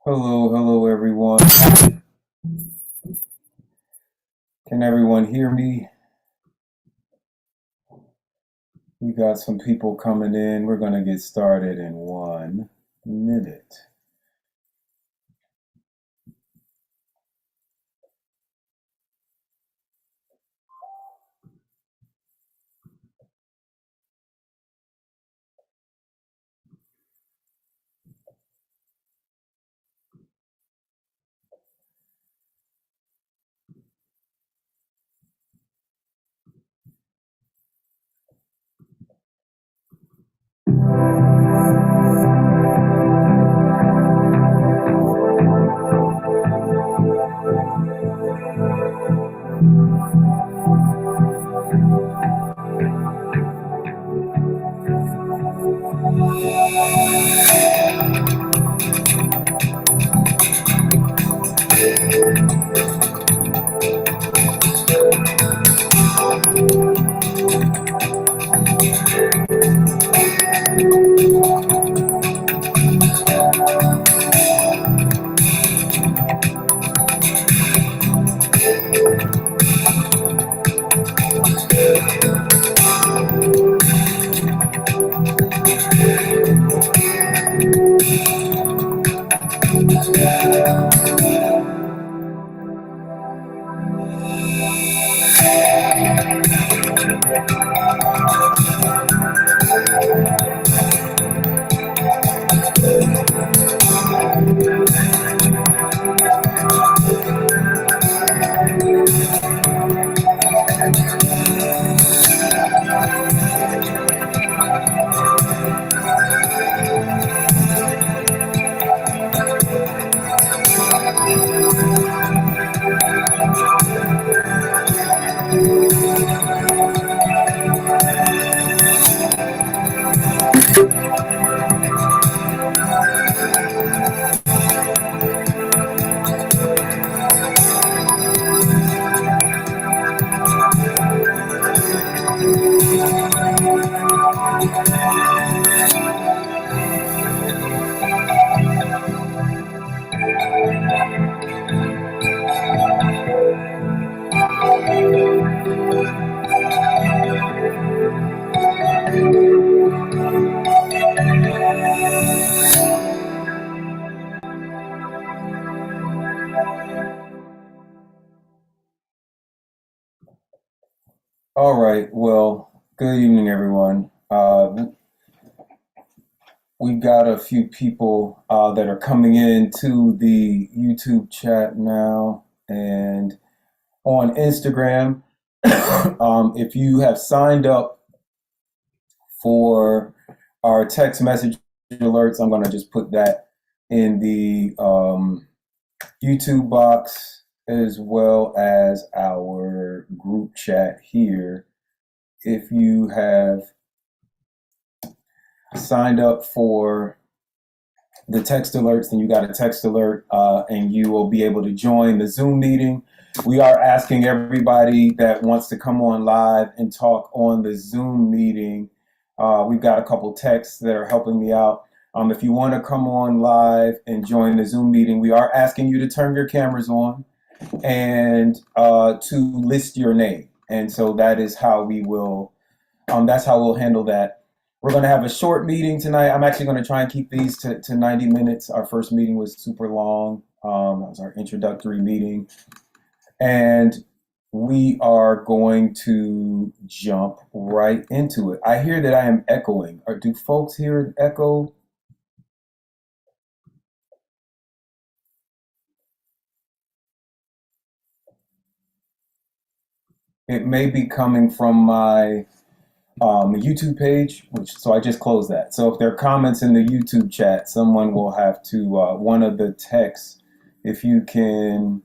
Hello, hello everyone. Can everyone hear me? We got some people coming in. We're going to get started in 1 minute. All right, well, good evening, everyone. We've got a few people that are coming into the YouTube chat now and on Instagram. If you have signed up for our text message alerts, I'm going to just put that in the YouTube box as well as our group chat here. If you have signed up for the text alerts, then you got a text alert and you will be able to join the Zoom meeting. We are asking everybody that wants to come on live and talk on the Zoom meeting. We've got a couple texts that are helping me out. If you want to come on live and join the Zoom meeting, we are asking you to turn your cameras on and to list your name. And so that is how we will, that's how we'll handle that. We're going to have a short meeting tonight. I'm actually going to try and keep these to 90 minutes. Our first meeting was super long. That was our introductory meeting. And we are going to jump right into it. I hear that I am echoing. Do folks hear an echo? It may be coming from my YouTube page, so I just closed that. So if there are comments in the YouTube chat, someone will have to, one of the texts, if you can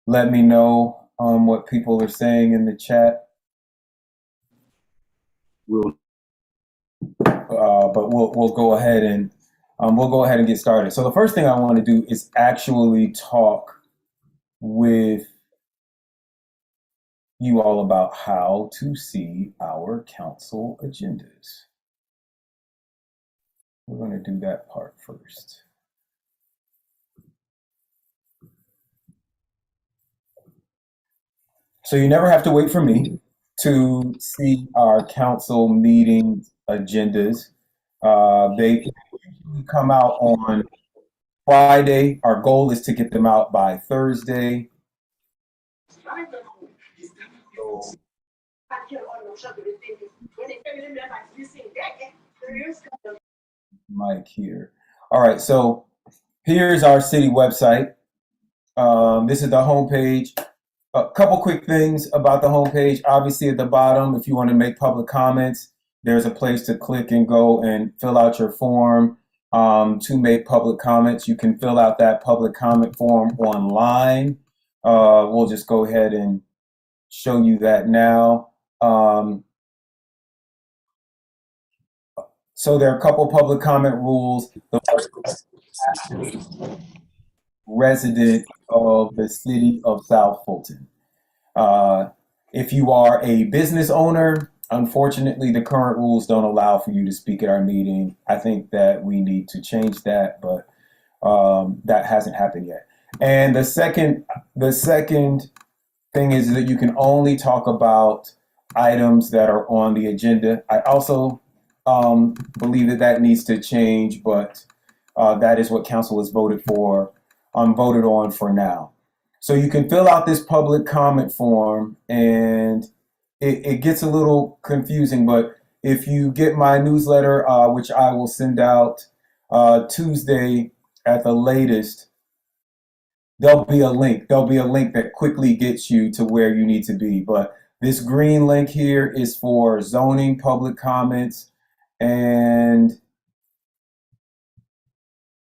let me know what people are saying in the chat. We'll, but we'll go ahead and get started. So the first thing I want to do is actually talk with you all about how to see our council agendas. We're going to do that part first. So you never have to wait for me to see our council meeting agendas. They usually come out on Friday. Our goal is to get them out by Thursday. So, Mike here. All right, so here's our city website. This is the homepage. A couple quick things about the homepage. Obviously, at the bottom, if you want to make public comments, there's a place to click and go and fill out your form to make public comments. You can fill out that public comment form online. We'll just go ahead and show you that now. So there are a couple public comment rules. The first resident of the city of South Fulton. If you are a business owner, unfortunately, the current rules don't allow for you to speak at our meeting. I think that we need to change that, but that hasn't happened yet. And the second thing is that you can only talk about items that are on the agenda. I also believe that that needs to change, but that is what council has voted on for now. So you can fill out this public comment form, and it gets a little confusing, but if you get my newsletter, which I will send out Tuesday at the latest, there'll be a link. There'll be a link that quickly gets you to where you need to be. But this green link here is for zoning public comments, and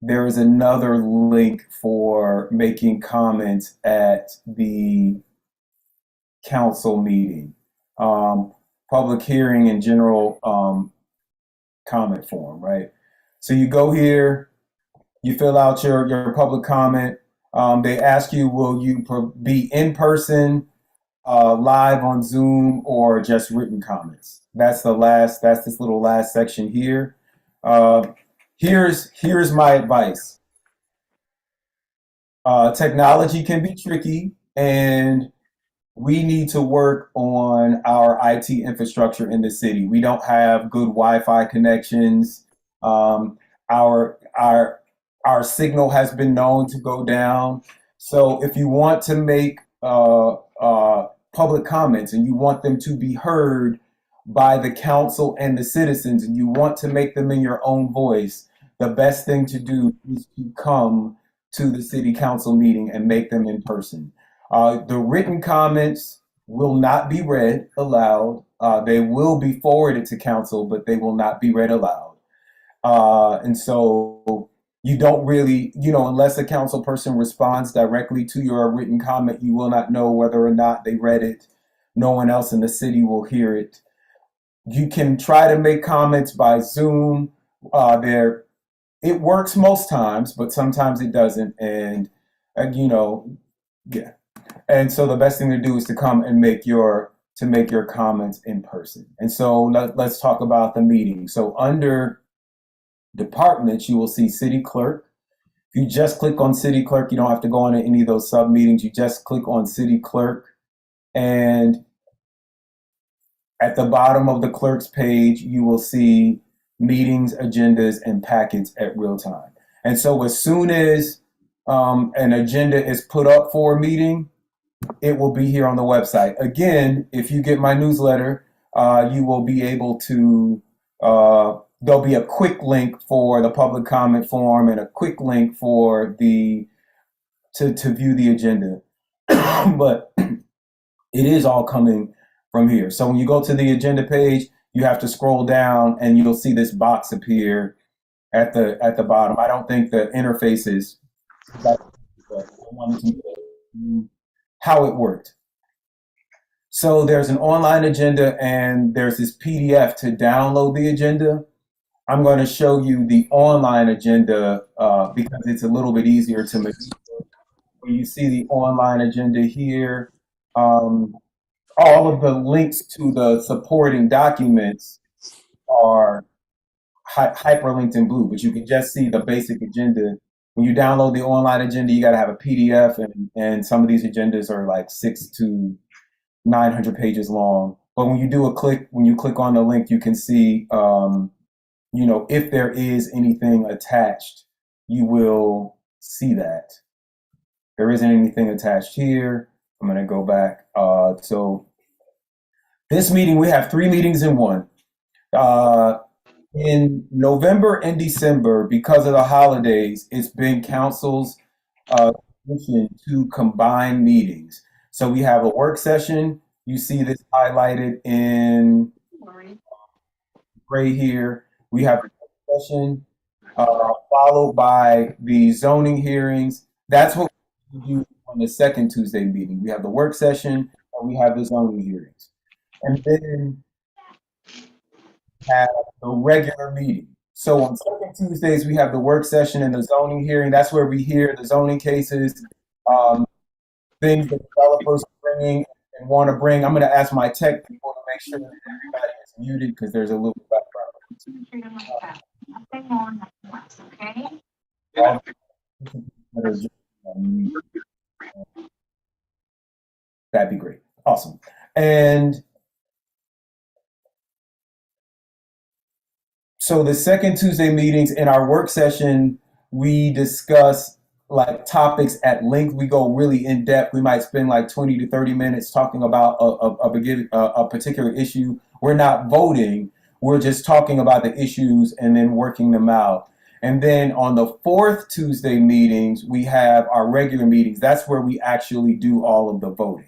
there is another link for making comments at the council meeting, public hearing and general comment form, right? So you go here, you fill out your public comment. They ask you, will you be in person, live on Zoom, or just written comments? That's this little last section here. Here's my advice. Technology can be tricky, and we need to work on our IT infrastructure in the city. We don't have good Wi-Fi connections. Our signal has been known to go down. So if you want to make public comments and you want them to be heard by the council and the citizens, and you want to make them in your own voice, the best thing to do is to come to the city council meeting and make them in person. The written comments will not be read aloud. They will be forwarded to council, but they will not be read aloud. And so you don't really, unless a council person responds directly to your written comment, you will not know whether or not they read it. No one else in the city will hear it. You can try to make comments by Zoom. It works most times, but sometimes it doesn't. And yeah. And so the best thing to do is to come and make your comments in person. And so let's talk about the meeting. So under departments, you will see city clerk. If you just click on city clerk, you don't have to go on to any of those sub meetings. You just click on city clerk, and at the bottom of the clerk's page, you will see meetings, agendas, and packets at real time. And so as soon as an agenda is put up for a meeting, it will be here on the website. Again, if you get my newsletter, you will be able to, there'll be a quick link for the public comment form and a quick link for to view the agenda. But it is all coming from here. So when you go to the agenda page, you have to scroll down and you'll see this box appear at the bottom. I don't think the interface is, but I wanted to know how it worked. So there's an online agenda and there's this PDF to download the agenda. I'm going to show you the online agenda because it's a little bit easier to make. When you see the online agenda here, all of the links to the supporting documents are hyperlinked in blue, but you can just see the basic agenda. When you download the online agenda, you got to have a PDF, and some of these agendas are like 6 to 900 pages long. But when you click on the link, you can see, if there is anything attached, you will see that. There isn't anything attached here. I'm going to go back. So this meeting, we have 3 meetings in one. In November and December, because of the holidays, it's been council's mission to combine meetings. So we have a work session. You see this highlighted in gray here. We have a work session followed by the zoning hearings. That's what we do on the second Tuesday meeting. We have the work session and we have the zoning hearings. And then have the regular meeting. So on second Tuesdays, we have the work session and the zoning hearing. That's where we hear the zoning cases, um, things that developers are bringing and want to bring. I'm going to ask my tech people to make sure that everybody is muted because there's a little background. All that are just on mute. That'd be great. Awesome. And so the second Tuesday meetings in our work session, we discuss like topics at length. We go really in depth. We might spend like 20 to 30 minutes talking about a particular issue. We're not voting. We're just talking about the issues and then working them out. And then on the fourth Tuesday meetings, we have our regular meetings. That's where we actually do all of the voting.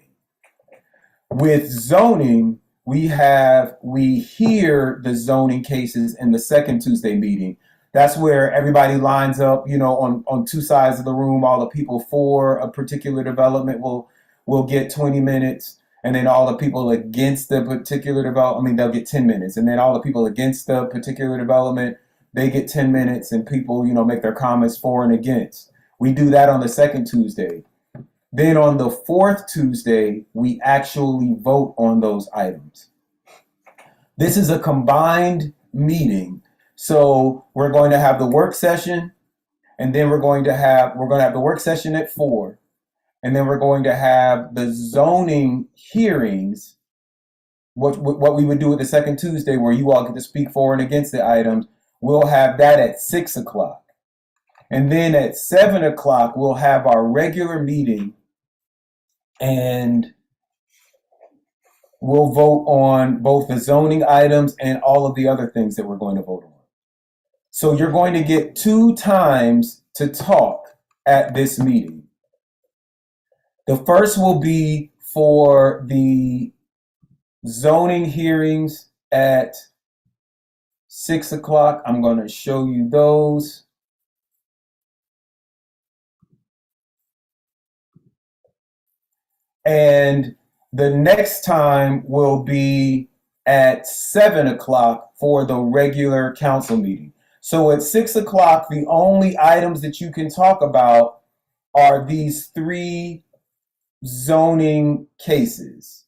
With zoning, we hear the zoning cases in the second Tuesday meeting. That's where everybody lines up, on 2 sides of the room. All the people for a particular development will get 20 minutes, and then all the people against the particular development, they'll get 10 minutes, and then all the people against the particular development, they get 10 minutes, and people, make their comments for and against. We do that on the second Tuesday. Then on the fourth Tuesday, we actually vote on those items. This is a combined meeting. So we're going to have the work session, and then we're going to have the work session at 4, and then we're going to have the zoning hearings, what we would do with the second Tuesday, where you all get to speak for and against the items. We'll have that at 6 o'clock. And then at 7 o'clock, we'll have our regular meeting, and we'll vote on both the zoning items and all of the other things that we're going to vote on. So you're going to get 2 times to talk at this meeting. The first will be for the zoning hearings at 6 o'clock. I'm going to show you those. And the next time will be at 7 o'clock for the regular council meeting. So at 6 o'clock, the only items that you can talk about are these 3 zoning cases.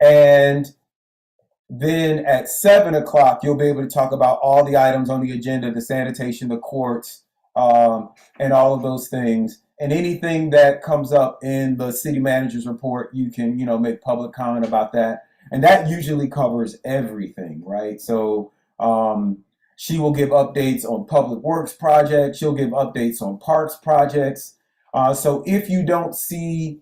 And then at 7 o'clock, you'll be able to talk about all the items on the agenda, the sanitation, the courts, and all of those things. And anything that comes up in the city manager's report, you can, make public comment about that. And that usually covers everything, right? So she will give updates on public works projects. She'll give updates on parks projects. So if you don't see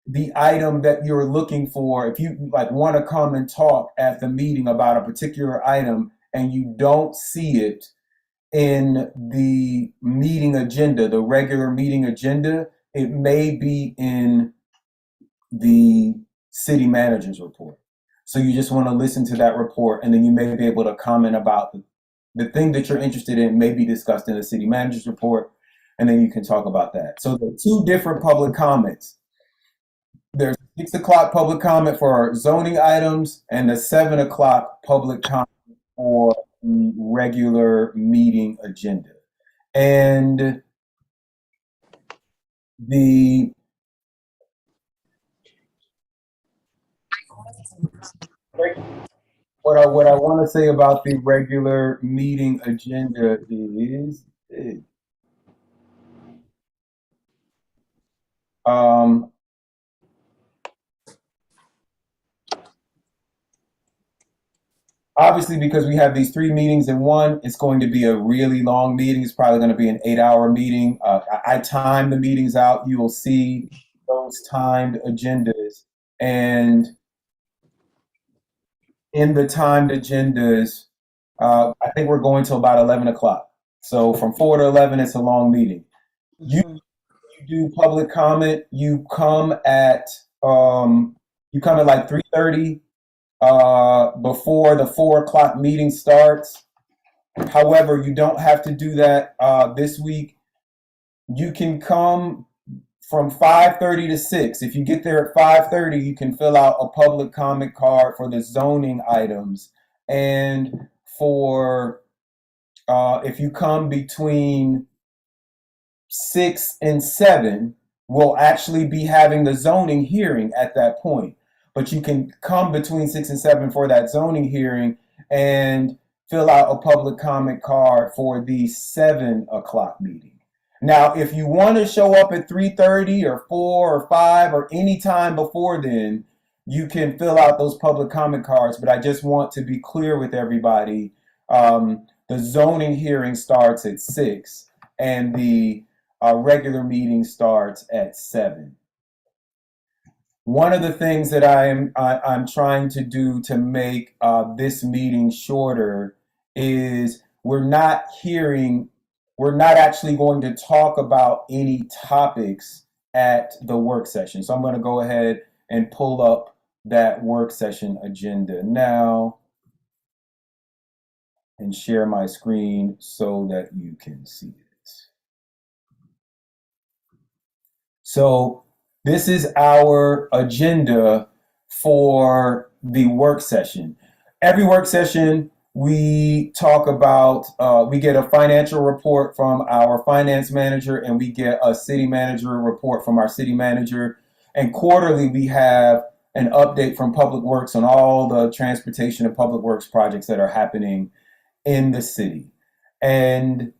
the item that you're looking for, if you want to come and talk at the meeting about a particular item and you don't see it in the meeting agenda, the regular meeting agenda, it may be in the city manager's report. So you just want to listen to that report, and then you may be able to comment about the thing that you're interested in may be discussed in the city manager's report, and then you can talk about that. So there are 2 different public comments. There's 6 o'clock public comment for our zoning items and the 7 o'clock public comment for the regular meeting agenda. And what I want to say about the regular meeting agenda is um, obviously, because we have these three meetings in one, it's going to be a really long meeting. It's probably going to be an 8-hour meeting. I time the meetings out. You will see those timed agendas. And in the timed agendas, I think we're going till about 11 o'clock. So from 4 to 11, it's a long meeting. You, Mhm. you do public comment. You come at like 3:30 before the 4 o'clock meeting starts. However, you don't have to do that this week. You can come from 5:30 to 6. If you get there at 5:30, you can fill out a public comment card for the zoning items. And for if you come between 6 and 7, we'll actually be having the zoning hearing at that point. But you can come between 6 and 7 for that zoning hearing and fill out a public comment card for the 7 o'clock meeting. Now, if you want to show up at 3:30 or 4 or 5 or any time before then, you can fill out those public comment cards. But I just want to be clear with everybody. The zoning hearing starts at 6 and the regular meeting starts at 7. One of the things that I'm trying to do to make this meeting shorter is we're not actually going to talk about any topics at the work session. So I'm going to go ahead and pull up that work session agenda now and share my screen so that you can see it. So this is our agenda for the work session. Every work session, we talk about, we get a financial report from our finance manager and we get a city manager report from our city manager. And quarterly, we have an update from Public Works on all the transportation and public works projects that are happening in the city. And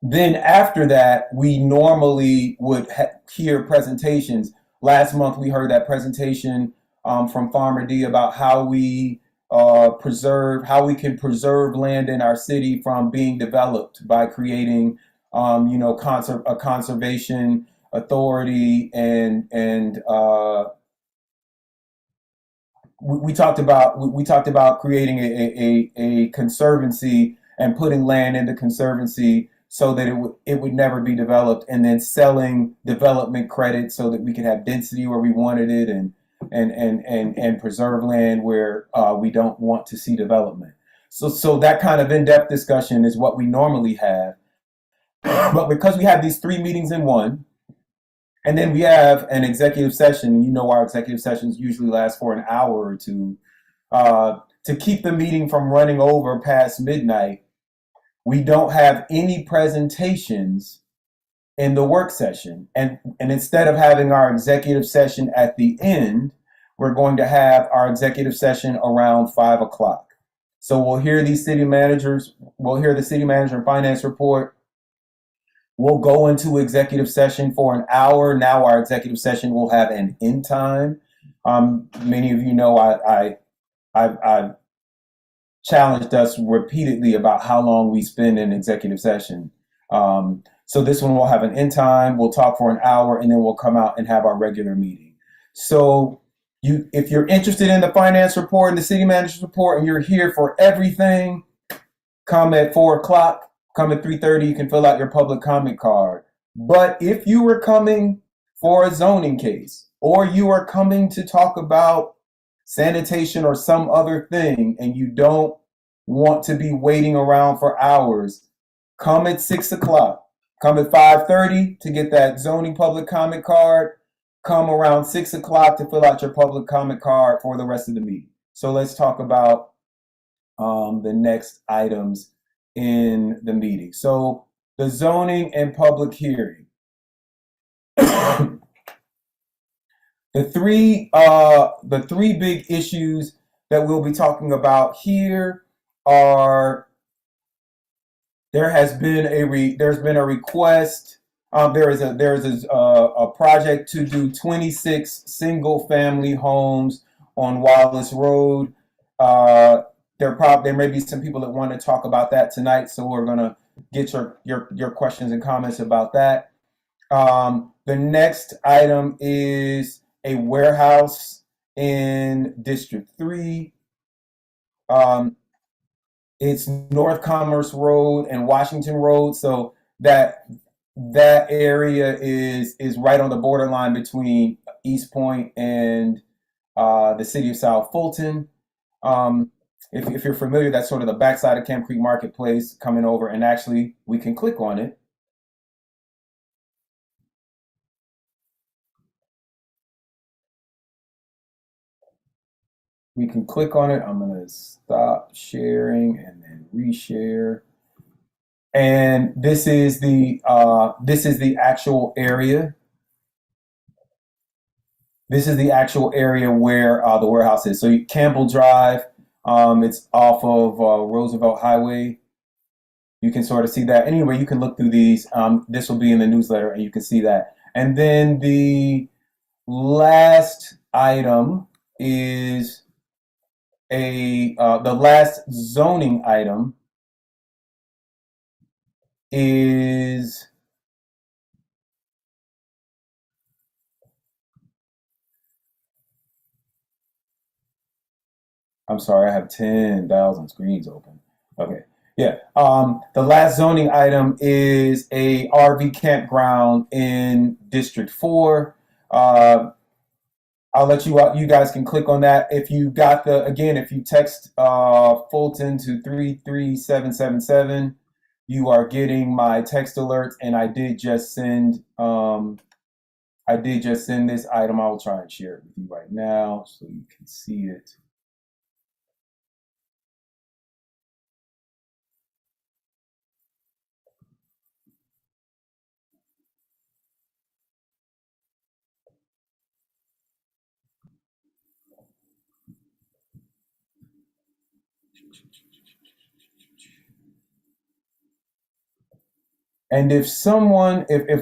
then after that, we normally would hear presentations. Last month, we heard that presentation from Farmer D about how we how we can preserve land in our city from being developed by creating, a conservation authority, and we talked about creating a conservancy and putting land in the conservancy so that it would never be developed, and then selling development credits so that we could have density where we wanted it, and preserve land where we don't want to see development. So that kind of in-depth discussion is what we normally have. But because we have these three meetings in one, and then we have an executive session, our executive sessions usually last for an hour or two, to keep the meeting from running over past midnight, we don't have any presentations in the work session. And instead of having our executive session at the end, we're going to have our executive session around 5 o'clock. So we'll hear the city manager and finance report. We'll go into executive session for an hour. Now our executive session will have an end time. Many of you know I've challenged us repeatedly about how long we spend in executive session. So this one will have an end time. We'll talk for an hour, and then we'll come out and have our regular meeting. So if you're interested in the finance report and the city manager's report, and you're here for everything, come at 4 o'clock. Come at 3:30. You can fill out your public comment card. But if you were coming for a zoning case, or you are coming to talk about sanitation or some other thing, and you don't want to be waiting around for hours, come at 6 o'clock. Come at 5:30 to get that zoning public comment card. Come around 6 o'clock to fill out your public comment card for the rest of the meeting. So let's talk about the next items in the meeting. So the zoning and public hearing. The three big issues that we'll be talking about here are there's been a request. There is a project to do 26 single family homes on Wallace Road. Uh, there may be some people that want to talk about that tonight, so we're gonna get your questions and comments about that. The next item is a warehouse in District 3. Um, it's North Commerce Road and Washington Road, so that area is right on the borderline between East Point and the city of South Fulton. Um, if you're familiar, that's sort of the backside of Camp Creek Marketplace coming over, and actually we can click on it. We can click on it. I'm gonna stop sharing and then reshare. And this is the actual area. This is the actual area where the warehouse is. So Campbell Drive, it's off of Roosevelt Highway. You can sort of see that. Anyway, you can look through these. This will be in the newsletter, and you can see that. And then the last item is the last zoning item is I'm sorry, I have 10,000 screens open. Okay. Yeah. The last zoning item is a RV campground in District 4. I'll let you guys can click on that. If you got if you text Fulton to 33777, you are getting my text alerts, and I did just send this item. I will try and share it with you right now so you can see it. And if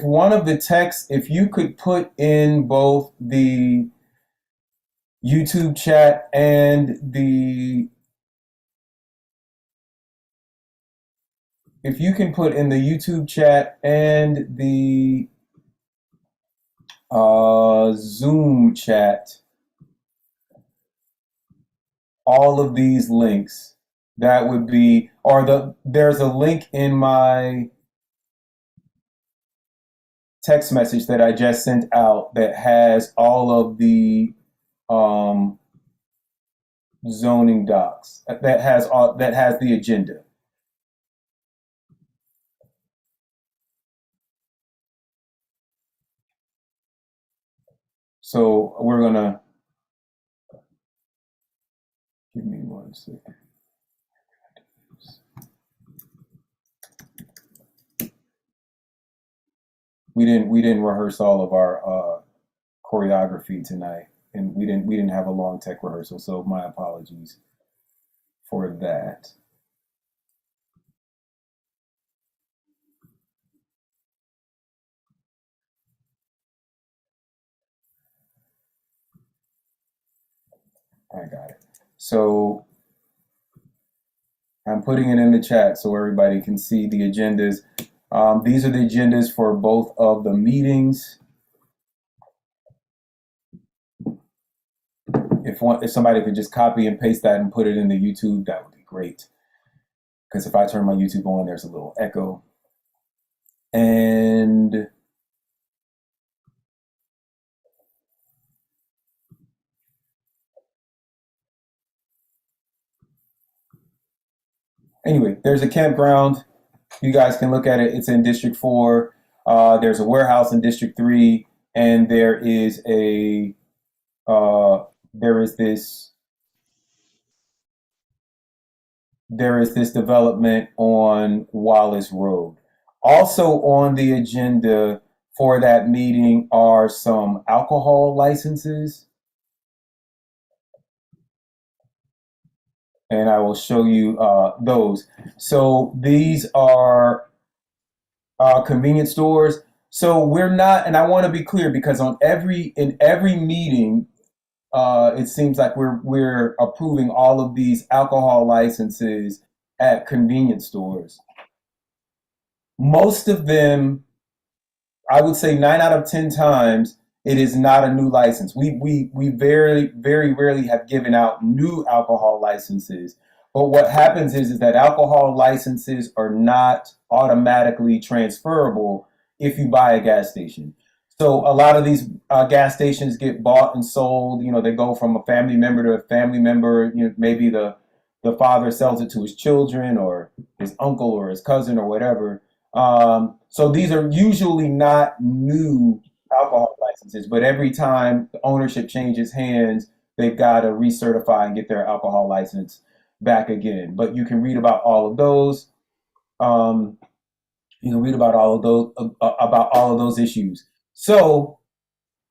one of the texts, if you could put in both the YouTube chat and if you can put in the YouTube chat and the Zoom chat, all of these links, that would be, there's a link in my text message that I just sent out that has all of the zoning docs, that has the agenda. So we're gonna give me 1 second. We didn't rehearse all of our choreography tonight, and we didn't have a long tech rehearsal. So my apologies for that. I got it. So I'm putting it in the chat so everybody can see the agendas. These are the agendas for both of the meetings. If somebody could just copy and paste that and put it in the YouTube, that would be great. Because if I turn my YouTube on, there's a little echo. And anyway, there's a campground. You guys can look at it. It's in District 4. There's a warehouse in District 3, and there is this development on Wallace Road. Also on the agenda for that meeting are some alcohol licenses. And I will show you those. So these are convenience stores. So we're not, and I want to be clear because in every meeting, it seems like we're approving all of these alcohol licenses at convenience stores. Most of them, I would say 9 out of 10 times, it is not a new license. We very rarely have given out new alcohol licenses. But what happens is that alcohol licenses are not automatically transferable if you buy a gas station. So a lot of these gas stations get bought and sold. You know, they go from a family member to a family member. You know, maybe the father sells it to his children or his uncle or his cousin or whatever. So these are usually not new alcohol licenses, but every time the ownership changes hands, they've got to recertify and get their alcohol license back again. But you can read about all of those. Um, you can read about all of those issues. So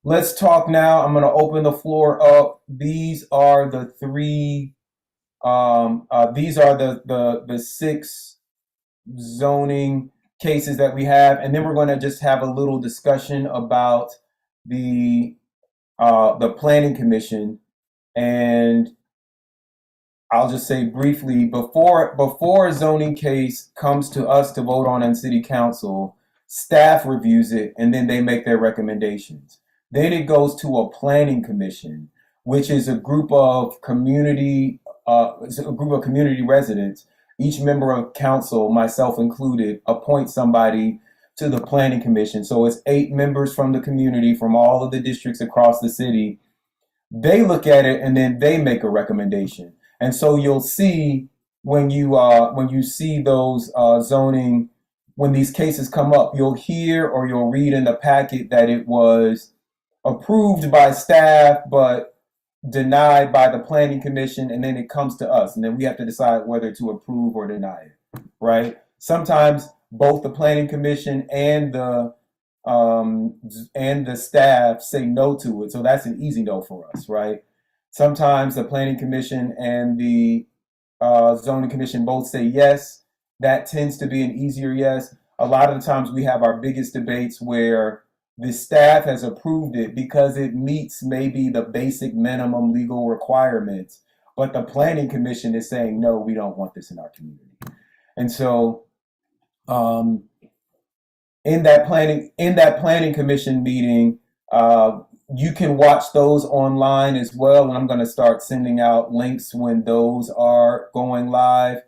let's talk now. I'm going to open the floor up. These are the three. These are the six zoning cases that we have, and then we're going to just have a little discussion about the planning commission. And I'll just say briefly, before a zoning case comes to us to vote on in city council, staff reviews it and then they make their recommendations. Then it goes to a planning commission, which is a group of community residents. Each member of council, myself included, appoints somebody to the planning commission. So it's 8 members from the community, from all of the districts across the city. They look at it and then they make a recommendation. And so you'll see when you see those zoning, when these cases come up, you'll hear or you'll read in the packet that it was approved by staff, but denied by the planning commission, and then it comes to us, and then we have to decide whether to approve or deny it, right? Sometimes both the planning commission and the staff say no to it, so that's an easy no for us, right? Sometimes the planning commission and the zoning commission both say yes. That tends to be an easier yes. A lot of the times we have our biggest debates where the staff has approved it because it meets maybe the basic minimum legal requirements, but the planning commission is saying, no, we don't want this in our community. And so in that planning commission meeting, you can watch those online as well. And I'm going to start sending out links when those are going live.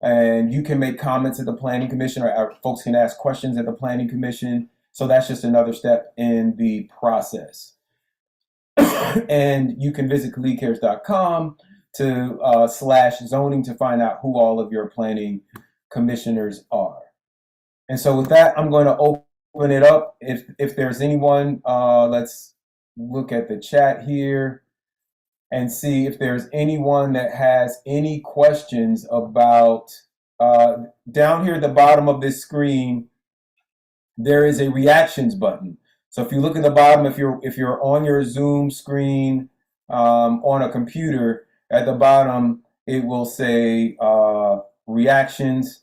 And you can make comments at the planning commission, or folks can ask questions at the planning commission. So that's just another step in the process. And you can visit khalidcares.com to /zoning to find out who all of your planning commissioners are. And so with that, I'm going to open it up. If there's anyone, let's look at the chat here and see if there's anyone that has any questions about, down here at the bottom of this screen, there is a reactions button. So if you look at the bottom, if you're on your Zoom screen on a computer, at the bottom it will say reactions.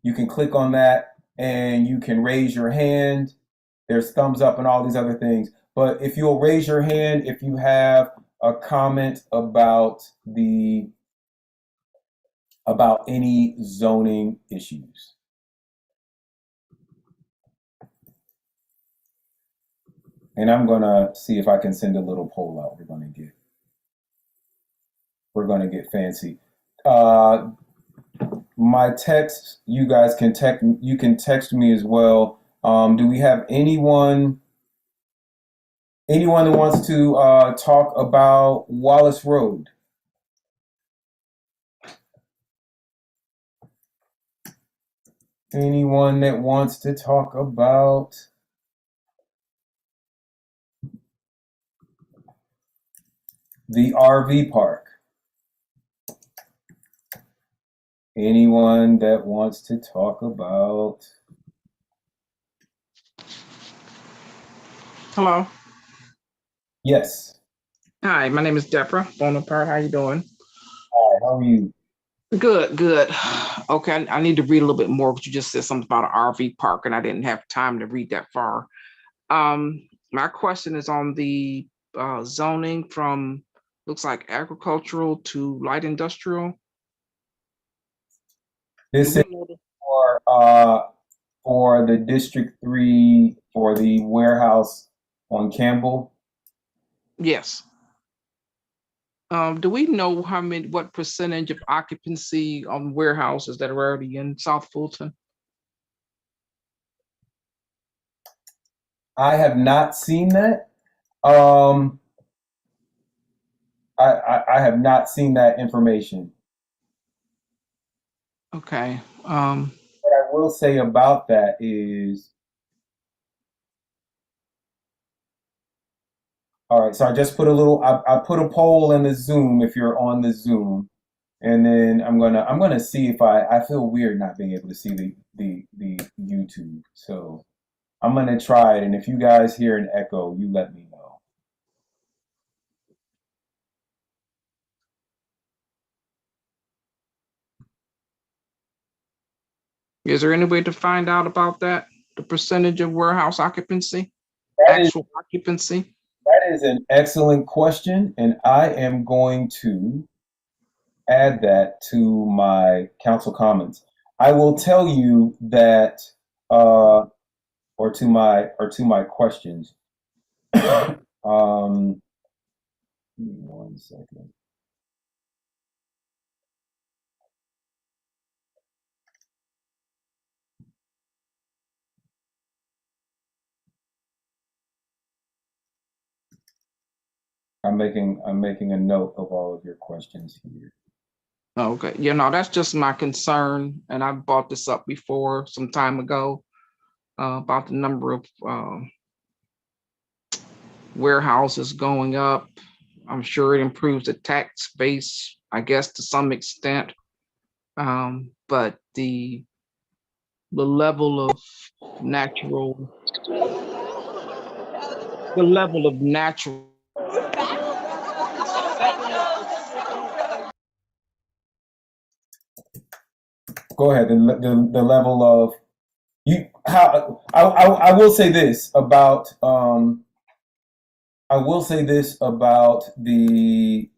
You can click on that and you can raise your hand. There's thumbs up and all these other things. But if you'll raise your hand if you have a comment about any zoning issues. And I'm gonna see if I can send a little poll out. We're gonna get fancy. My text, you guys can text me as well. Do we have anyone that wants to talk about Wallace Road? Anyone that wants to talk about the RV park? Anyone that wants to talk about? Hello. Yes. Hi, my name is Deborah Bonaparte. How you doing? Hi, how are you? Good. Okay, I need to read a little bit more because you just said something about an RV park and I didn't have time to read that far. My question is on the zoning from, looks like agricultural to light industrial. Do This we is know the- for the District 3 for the warehouse on Campbell. Yes. Do we know what percentage of occupancy on warehouses that are already in South Fulton? I have not seen that. Um, I have not seen that information. Okay. What I will say about that is, all right, so I just put a little, I put a poll in the Zoom if you're on the Zoom, and then I'm gonna see if I feel weird not being able to see the YouTube. So I'm gonna try it, and if you guys hear an echo, you let me know. Is there any way to find out about that? The percentage of warehouse occupancy, That is actual occupancy? that is an excellent question, and I am going to add that to my council comments. I will tell you that, or to my questions. um, Give me 1 second. I'm making a note of all of your questions here. Okay. Yeah, no, that's just my concern. And I brought this up before some time ago about the number of warehouses going up. I'm sure it improves the tax base, I guess, to some extent. But the level of natural, the level of natural. Go ahead. The level of you. How I will say this about I will say this about the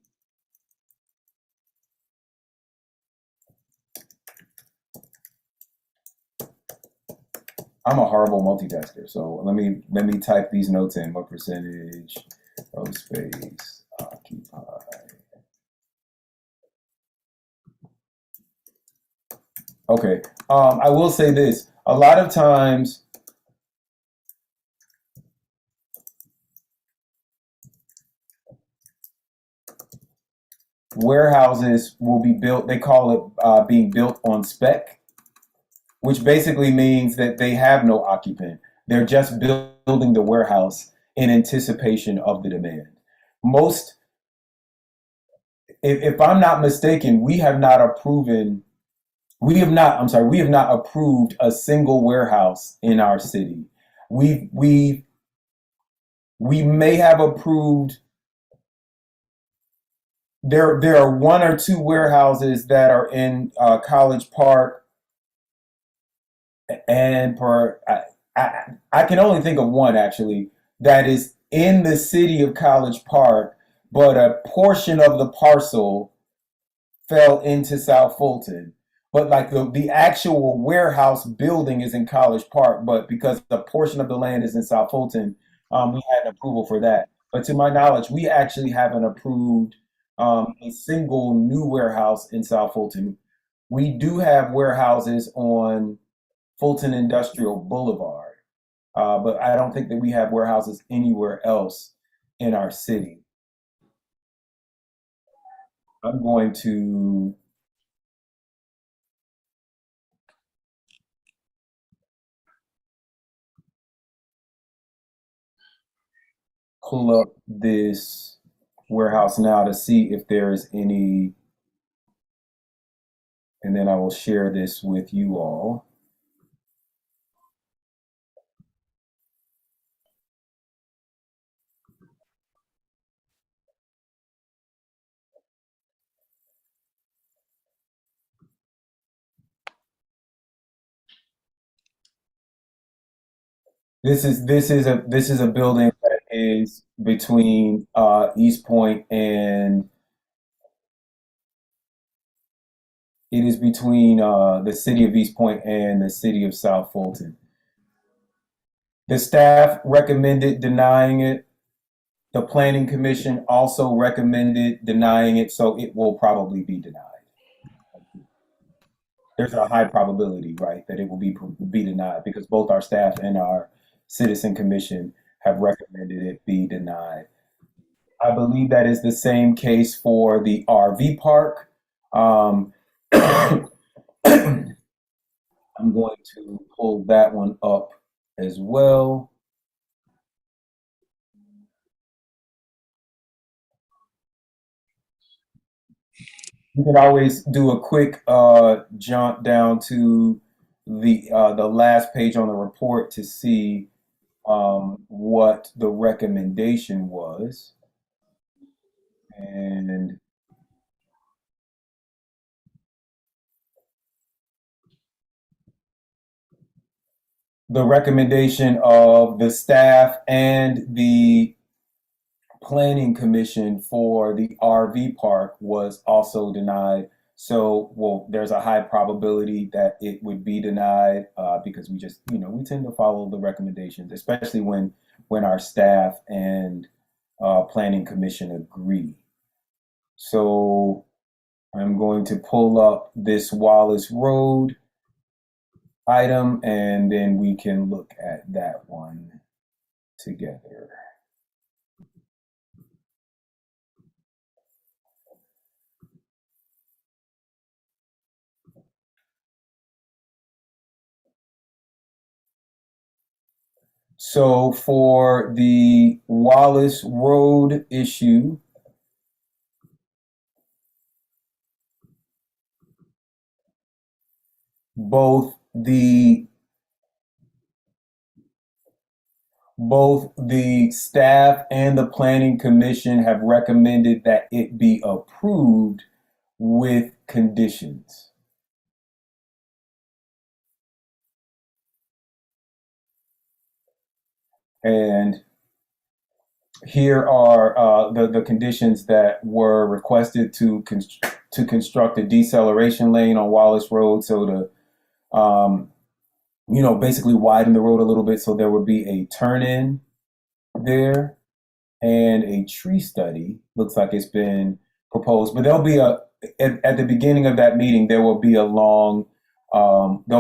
I'm a horrible multitasker, so let me type these notes in. What percentage of space occupied? Okay. I will say this. A lot of times, warehouses will be built. They call it being built on spec, which basically means that they have no occupant. They're just building the warehouse in anticipation of the demand. Most, if I'm not mistaken, we have not approved a single warehouse in our city. We may have approved, there are one or two warehouses that are in College Park, and I can only think of one actually that is in the city of College Park, but a portion of the parcel fell into South Fulton. But like the actual warehouse building is in College Park, but because the portion of the land is in South Fulton, we had an approval for that. But to my knowledge, we actually haven't approved a single new warehouse in South Fulton. We do have warehouses on Fulton Industrial Boulevard, but I don't think that we have warehouses anywhere else in our city. I'm going to pull up this warehouse now to see if there's any, and then I will share this with you all. This is a building that is between East Point and it is between the city of East Point and the city of South Fulton. The staff recommended denying it. The Planning Commission also recommended denying it, so it will probably be denied. There's a high probability, right, that it will be denied because both our staff and our Citizen Commission have recommended it be denied. I believe that is the same case for the RV park. I'm going to pull that one up as well. You can always do a quick jump down to the last page on the report to see what the recommendation was. And the recommendation of the staff and the Planning Commission for the RV park was also denied. So, well, there's a high probability that it would be denied because we just, we tend to follow the recommendations, especially when our staff and Planning Commission agree. So, I'm going to pull up this Wallace Road item, and then we can look at that one together. So for the Wallace Road issue, both the staff and the Planning Commission have recommended that it be approved with conditions. And here are the conditions that were requested to construct a deceleration lane on Wallace Road, so to basically widen the road a little bit, so there would be a turn in there, and a tree study looks like it's been proposed. But there'll be at the beginning of that meeting there will be there'll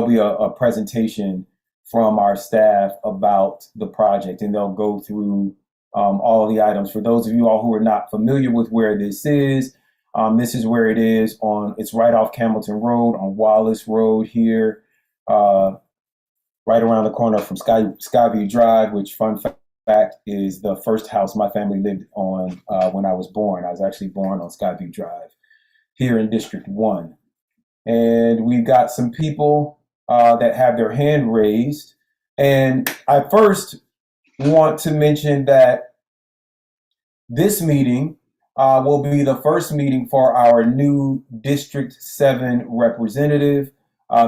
be a presentation from our staff about the project, and they'll go through all of the items. For those of you all who are not familiar with where this is where it is it's right off Campbellton Road on Wallace Road here, right around the corner from Skyview Drive, which, fun fact, is the first house my family lived on when I was born. I was actually born on Skyview Drive here in District 1. And we've got some people that have their hand raised. And I first want to mention that this meeting will be the first meeting for our new District 7 representative,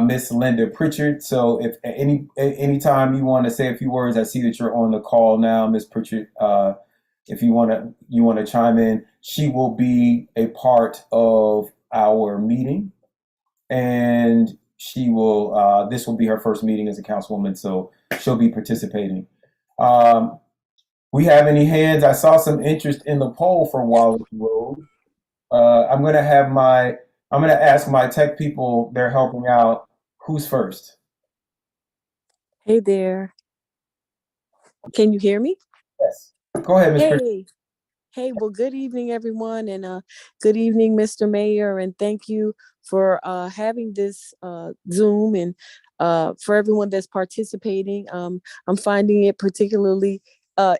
Miss Linda Pritchard. So if anytime you want to say a few words, I see that you're on the call now, Miss Pritchard. If you want to chime in, she will be a part of our meeting, and she will. This will be her first meeting as a councilwoman, so she'll be participating. We have any hands? I saw some interest in the poll for Wallace Road. I'm going to ask my tech people, they're helping out. Who's first? Hey there. Can you hear me? Yes. Go ahead, Ms. Pritchard. Hey, well, good evening, everyone, and good evening, Mr. Mayor, and thank you for having this Zoom, and for everyone that's participating. I'm finding it particularly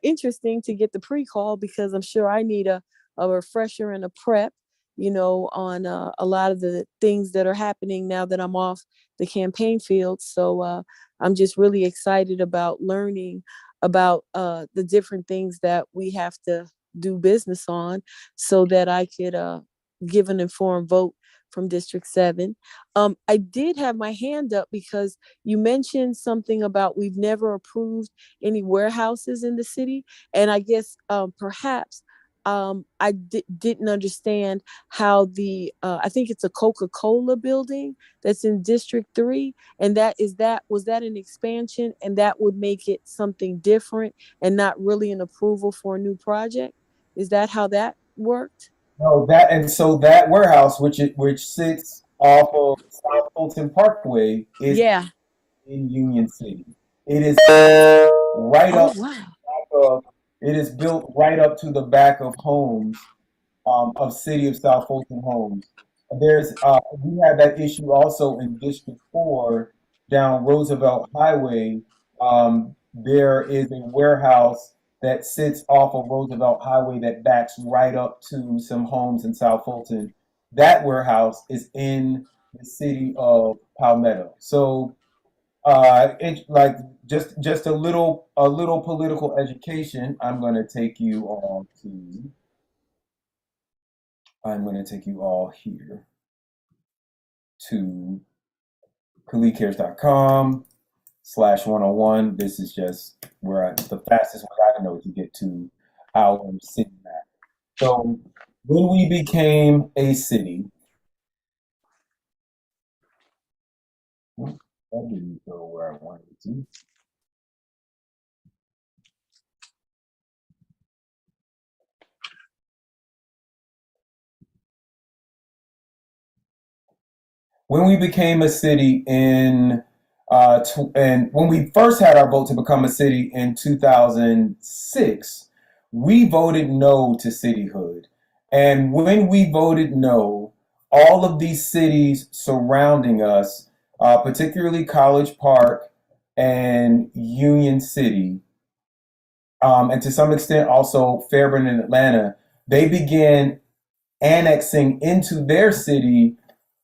interesting to get the pre-call because I'm sure I need a refresher and a prep, on a lot of the things that are happening now that I'm off the campaign field. So I'm just really excited about learning about the different things that we have to do business on so that I could give an informed vote from District 7. I did have my hand up because you mentioned something about we've never approved any warehouses in the city. And I guess perhaps I didn't understand how I think it's a Coca-Cola building that's in District 3. And was that an expansion, and that would make it something different and not really an approval for a new project? Is that how that worked? No, that warehouse, which sits off of South Fulton Parkway, is Yeah. in Union City. It is right Oh, up wow. of, it is built right up to the back of homes, of City of South Fulton homes. We had that issue also in District 4 down Roosevelt Highway. There is a warehouse that sits off of Roosevelt Highway that backs right up to some homes in South Fulton. That warehouse is in the city of Palmetto. So, like just a little political education. I'm going to take you all here to khalidcares.com/101. This is just the fastest way I know to get to our city map. So when we became a city, that didn't go where I wanted it to. When we became a city and when we first had our vote to become a city in 2006, we voted no to cityhood. And when we voted no, all of these cities surrounding us, particularly College Park and Union City, and to some extent also Fairburn and Atlanta, they began annexing into their city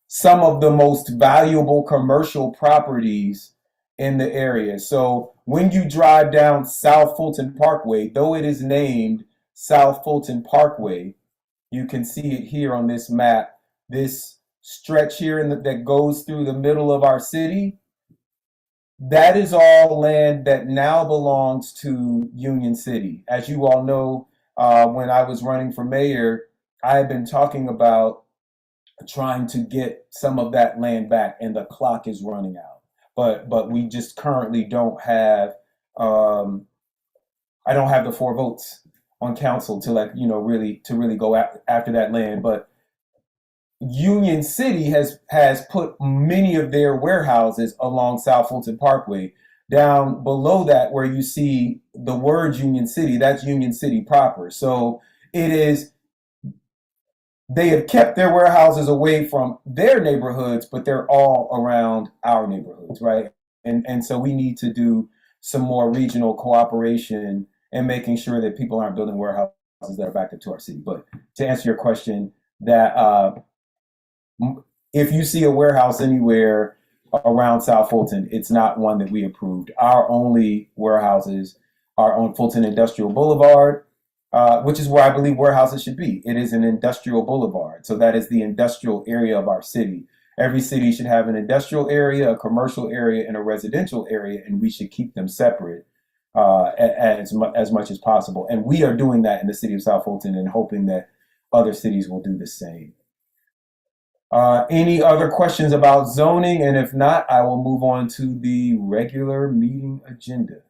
some of the most valuable commercial properties in the area. So when you drive down South Fulton Parkway, though it is named South Fulton Parkway, you can see it here on this map. This stretch here that goes through the middle of our city, that is all land that now belongs to Union City. As you all know, when I was running for mayor, I had been talking about trying to get some of that land back, and the clock is running out. But we just currently don't have. I don't have the 4 votes on council to really go after that land. But Union City has put many of their warehouses along South Fulton Parkway. Down below that, where you see the word Union City, that's Union City proper. So it is. They have kept their warehouses away from their neighborhoods, but they're all around our neighborhoods, right? And so we need to do some more regional cooperation and making sure that people aren't building warehouses that are back up to our city. But to answer your question, that if you see a warehouse anywhere around South Fulton, it's not one that we approved. Our only warehouses are on Fulton Industrial Boulevard, which is where I believe warehouses should be. It is an industrial boulevard. So that is the industrial area of our city. Every city should have an industrial area, a commercial area, and a residential area, and we should keep them separate as much as possible. And we are doing that in the city of South Fulton and hoping that other cities will do the same. Any other questions about zoning? And if not, I will move on to the regular meeting agenda.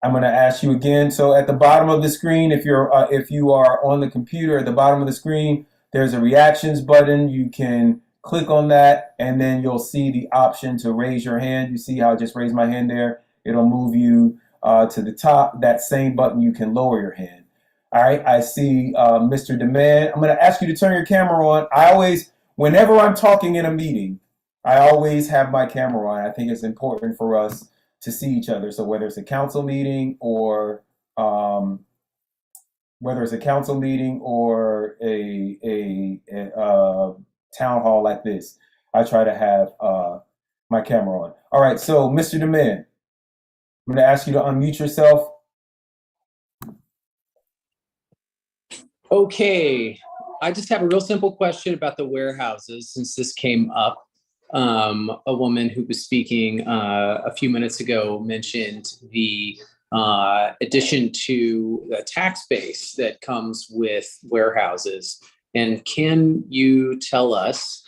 I'm going to ask you again. So at the bottom of the screen, if you are on the computer, at the bottom of the screen, there's a reactions button. You can click on that, and then you'll see the option to raise your hand. You see how I just raised my hand there? It'll move you to the top. That same button, you can lower your hand. All right, I see Mr. Demand. I'm going to ask you to turn your camera on. Whenever I'm talking in a meeting, I always have my camera on. I think it's important for us to see each other. So whether it's a council meeting or a town hall like this, I try to have my camera on. All right, so Mr. Demand, I'm going to ask you to unmute yourself. Okay, I just have a real simple question about the warehouses since this came up. A woman who was speaking a few minutes ago mentioned the addition to the tax base that comes with warehouses. And can you tell us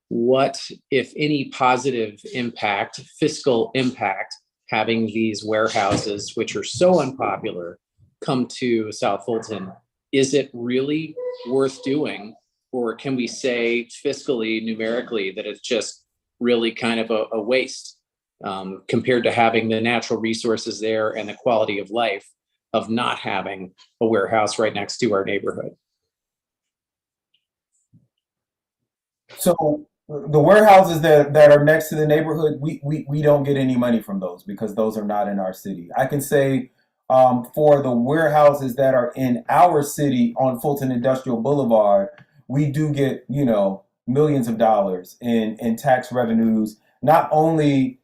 what, if any, positive impact, fiscal impact, having these warehouses, which are so unpopular, come to South Fulton? Is it really worth doing? Or can we say fiscally, numerically, that it's just really kind of a waste compared to having the natural resources there and the quality of life of not having a warehouse right next to our neighborhood? So the warehouses that are next to the neighborhood, we don't get any money from those because those are not in our city. I can say for the warehouses that are in our city on Fulton Industrial Boulevard, we do get, millions of dollars in tax revenues, not only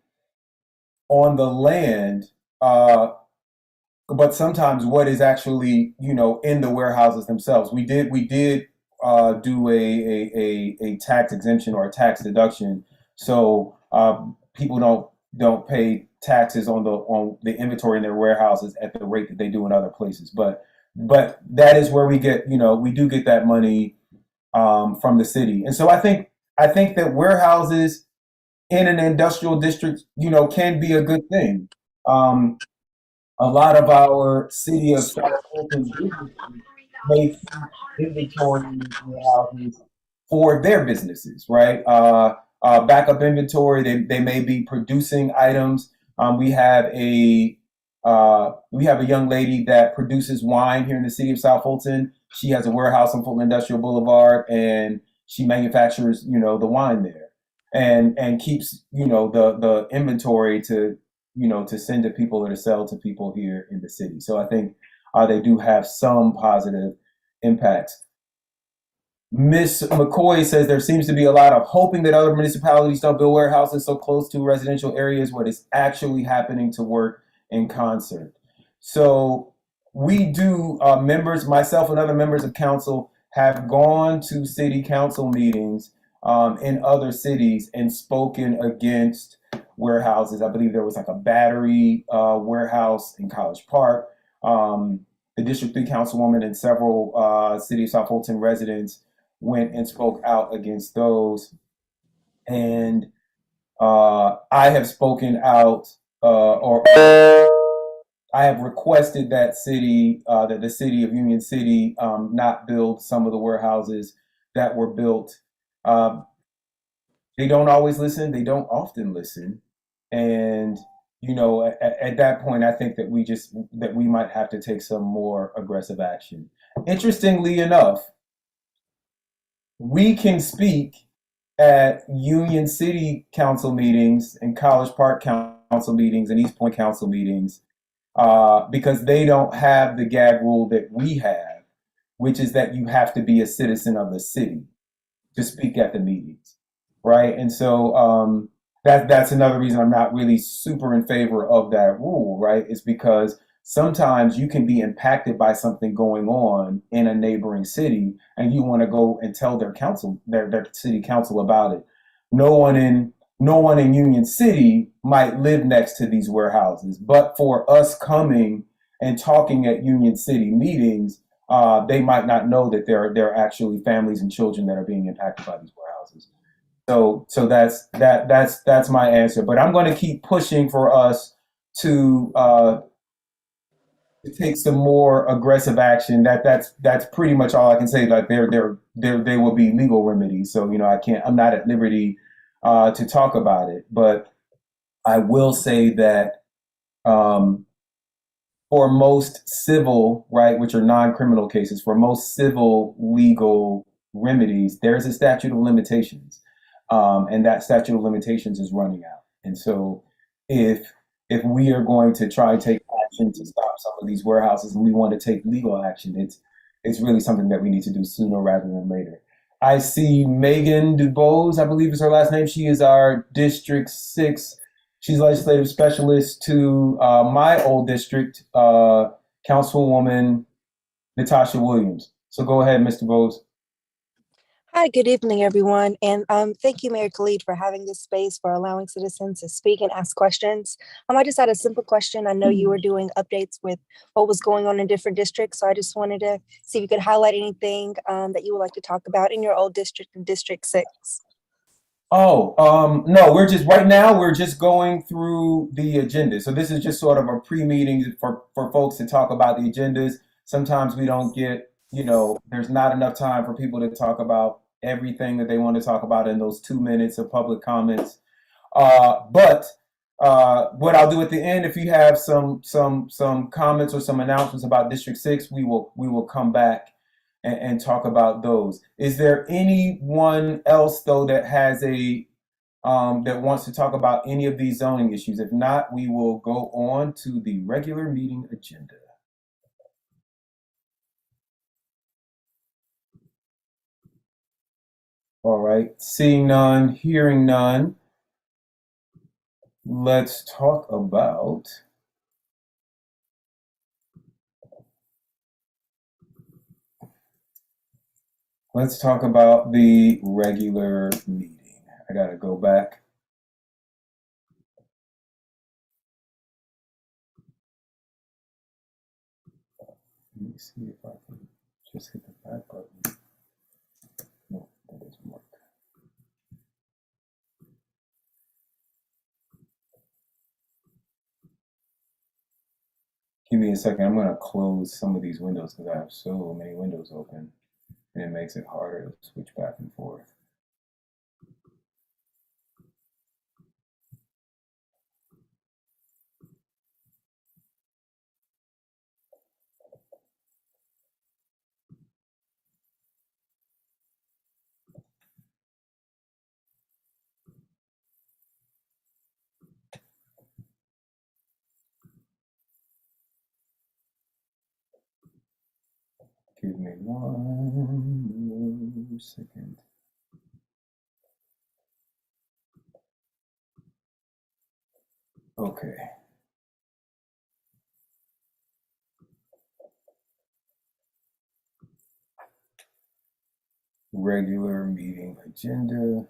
on the land, but sometimes what is actually, in the warehouses themselves. We did do a tax exemption or a tax deduction, so people don't pay taxes on the inventory in their warehouses at the rate that they do in other places. But that is where we get, we do get that money from the city, and so I think that warehouses in an industrial district, can be a good thing. Um, a lot of our city of South Fulton businesses may keep inventory in warehouses for their businesses, right? Backup inventory. They may be producing items. We have a young lady that produces wine here in the city of South Fulton. She has a warehouse on Fulton Industrial Boulevard, and she manufactures, the wine there, and keeps, the inventory to send to people or to sell to people here in the city. So I think they do have some positive impacts. Miss McCoy says there seems to be a lot of hoping that other municipalities don't build warehouses so close to residential areas. What is actually happening to work in concert? So we do, myself and other members of council have gone to city council meetings in other cities and spoken against warehouses. I believe there was like a battery warehouse in College Park. The District 3 councilwoman and several City of South Fulton residents went and spoke out against those. And I have spoken out, or I have requested that the city of Union City not build some of the warehouses that were built. They don't always listen. They don't often listen. And, at that point, I think that we might have to take some more aggressive action. Interestingly enough, we can speak at Union City council meetings and College Park council meetings and East Point council meetings because they don't have the gag rule that we have, which is that you have to be a citizen of the city to speak at the meetings, right? And so that's another reason I'm not really super in favor of that rule, right? Is because sometimes you can be impacted by something going on in a neighboring city, and you want to go and tell their council, their city council about it. No one in Union City might live next to these warehouses, but for us coming and talking at Union City meetings, they might not know that there are actually families and children that are being impacted by these warehouses. So that's my answer. But I'm going to keep pushing for us to take some more aggressive action. That's pretty much all I can say. Like there will be legal remedies. So I'm not at liberty to talk about it. But I will say that for most civil, right, which are non-criminal cases, for most civil legal remedies, there's a statute of limitations, and that statute of limitations is running out. And so, if we are going to try and take action to stop some of these warehouses, and we want to take legal action, it's really something that we need to do sooner rather than later. I see Megan DuBose, I believe is her last name. She is our District 6. She's legislative specialist to my old district, Councilwoman Natasha Williams. So go ahead, Mr. Bowes. Hi, good evening, everyone. And thank you, Mayor Khalid, for having this space, for allowing citizens to speak and ask questions. I just had a simple question. I know you were doing updates with what was going on in different districts. So I just wanted to see if you could highlight anything that you would like to talk about in your old district, in District 6. Oh, no, right now, we're just going through the agenda. So this is just sort of a pre-meeting for folks to talk about the agendas. Sometimes we don't get, there's not enough time for people to talk about everything that they want to talk about in those 2 minutes of public comments. But what I'll do at the end, if you have some comments or some announcements about District 6, we will come back and talk about those. Is there anyone else though that has that wants to talk about any of these zoning issues? If not, we will go on to the regular meeting agenda. All right, seeing none, hearing none, let's talk about the regular meeting. I gotta go back. Let me see if I can just hit the back button. No, that doesn't work. Give me a second. I'm gonna close some of these windows because I have so many windows open, and it makes it harder to switch back and forth. Give me 1 more second. Okay. Regular meeting agenda.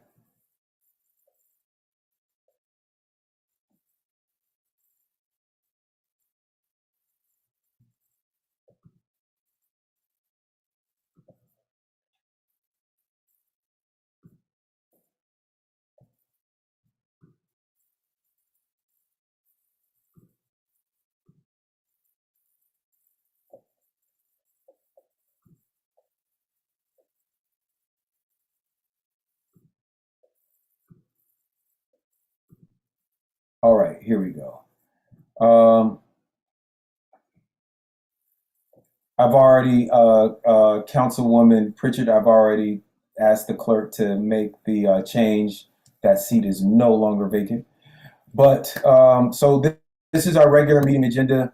All right, here we go. I've already, Councilwoman Pritchard, I've already asked the clerk to make the change. That seat is no longer vacant. But so this is our regular meeting agenda.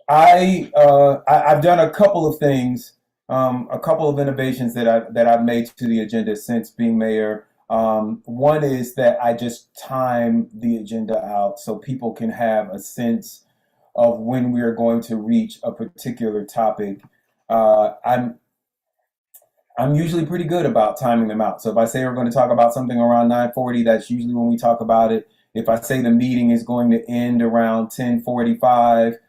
I've done a couple of things, a couple of innovations that I've made to the agenda since being mayor. One is that I just time the agenda out so people can have a sense of when we are going to reach a particular topic. I'm usually pretty good about timing them out. So if I say we're going to talk about something around 9:40, that's usually when we talk about it. If I say the meeting is going to end around 10:45,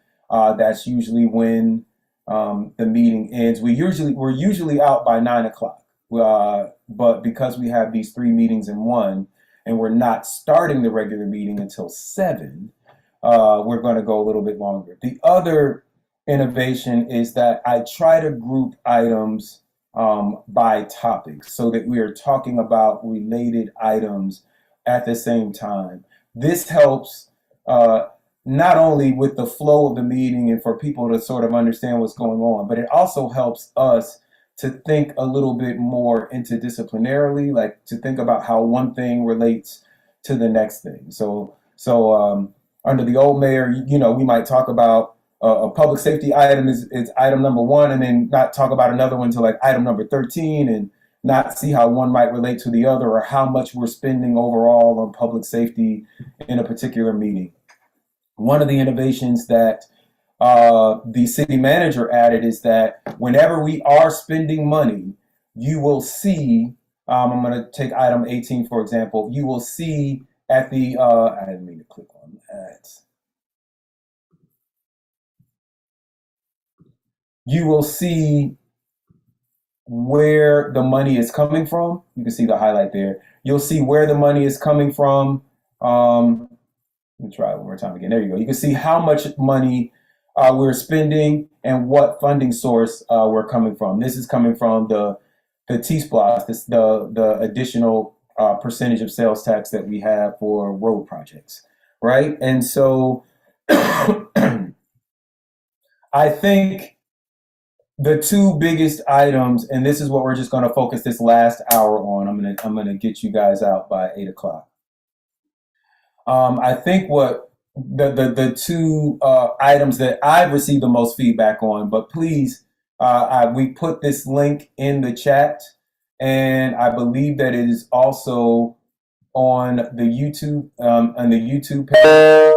that's usually when the meeting ends. We're usually out by 9 o'clock. But because we have these 3 meetings in one, and we're not starting the regular meeting until 7, we're going to go a little bit longer. The other innovation is that I try to group items by topics so that we are talking about related items at the same time. This helps not only with the flow of the meeting and for people to sort of understand what's going on, but it also helps us to think a little bit more interdisciplinarily, like to think about how one thing relates to the next thing. So under the old mayor, we might talk about a public safety item is item number 1, and then not talk about another one until like item number 13, and not see how one might relate to the other or how much we're spending overall on public safety in a particular meeting. One of the innovations that the city manager added is that whenever we are spending money, you will see, I'm going to take item 18, for example, you will see at the, I didn't mean to click on that. You will see where the money is coming from. You can see the highlight there. You'll see where the money is coming from. Let me try it one more time again. There you go. You can see how much money we're spending and what funding source we're coming from. This is coming from the T-SPLOST, the additional percentage of sales tax that we have for road projects, right? And so I think the two biggest items, and this is what we're just going to focus this last hour on. I'm gonna get you guys out by 8 o'clock. I think what the two items that I've received the most feedback on, but please, we put this link in the chat, and I believe that it is also on the YouTube page.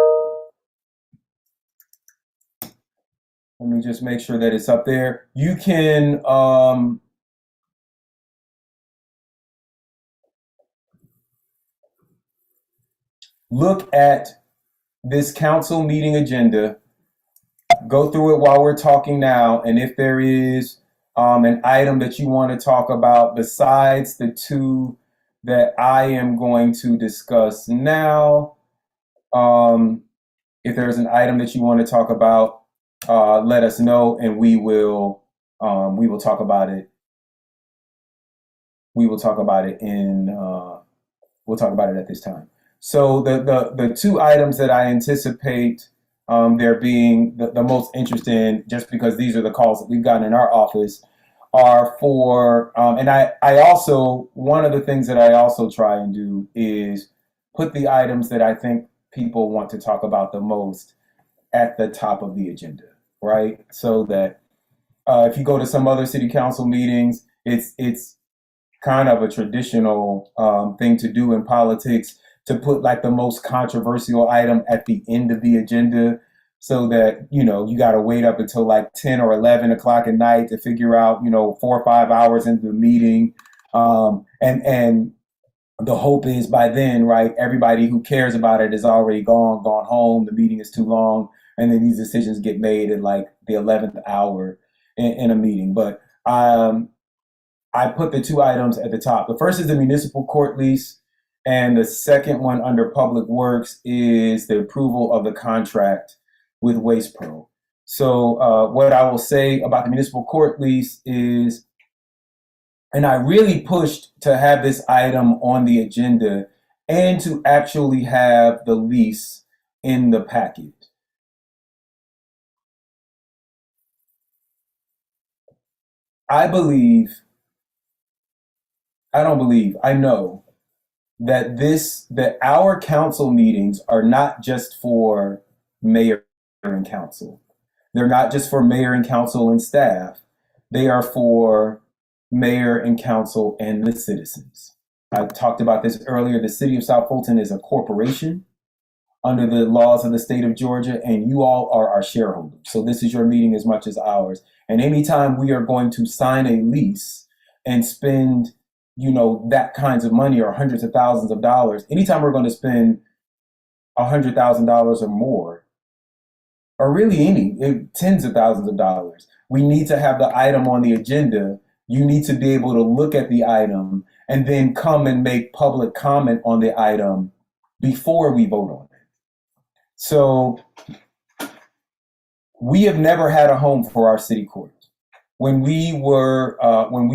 Let me just make sure that it's up there. You can look at this council meeting agenda, go through it while we're talking now, and if there is an item that you want to talk about besides the two that I am going to discuss now, if there's an item that you want to talk about, let us know, and we will talk about it. We'll talk about it at this time. So the two items that I anticipate there being the most interest in, just because these are the calls that we've gotten in our office, are for, and I also, one of the things that I also try and do is put the items that I think people want to talk about the most at the top of the agenda, right? So that if you go to some other city council meetings, it's kind of a traditional thing to do in politics, to put like the most controversial item at the end of the agenda, so that, you got to wait up until like 10 or 11 o'clock at night to figure out, 4 or 5 hours into the meeting. And the hope is by then, right, everybody who cares about it is already gone home. The meeting is too long. And then these decisions get made at like the 11th hour in a meeting. But I put the two items at the top. The first is the municipal court lease. And the second one under Public Works is the approval of the contract with Waste Pro. So what I will say about the municipal court lease is, and I really pushed to have this item on the agenda and to actually have the lease in the packet. I know that our council meetings are not just for mayor and council. They're not just for mayor and council and staff. They are for mayor and council and the citizens. I talked about this earlier. The city of South Fulton is a corporation under the laws of the state of Georgia, and you all are our shareholders. So this is your meeting as much as ours. And anytime we are going to sign a lease and spend, that kinds of money, or hundreds of thousands of dollars, anytime we're going to spend $100,000 or more, or really tens of thousands of dollars, we need to have the item on the agenda. You need to be able to look at the item and then come and make public comment on the item before we vote on it. So we have never had a home for our city court. When we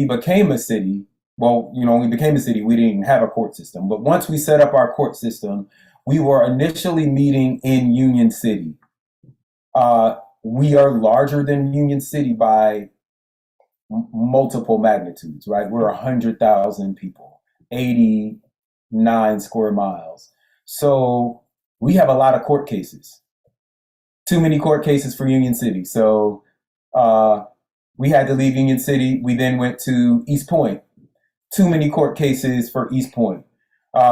became a city, when we became a city, we didn't even have a court system. But once we set up our court system, we were initially meeting in Union City. We are larger than Union City by multiple magnitudes, right? We're 100,000 people, 89 square miles. So we have a lot of court cases, too many court cases for Union City. So we had to leave Union City. We then went to East Point, too many court cases for East Point.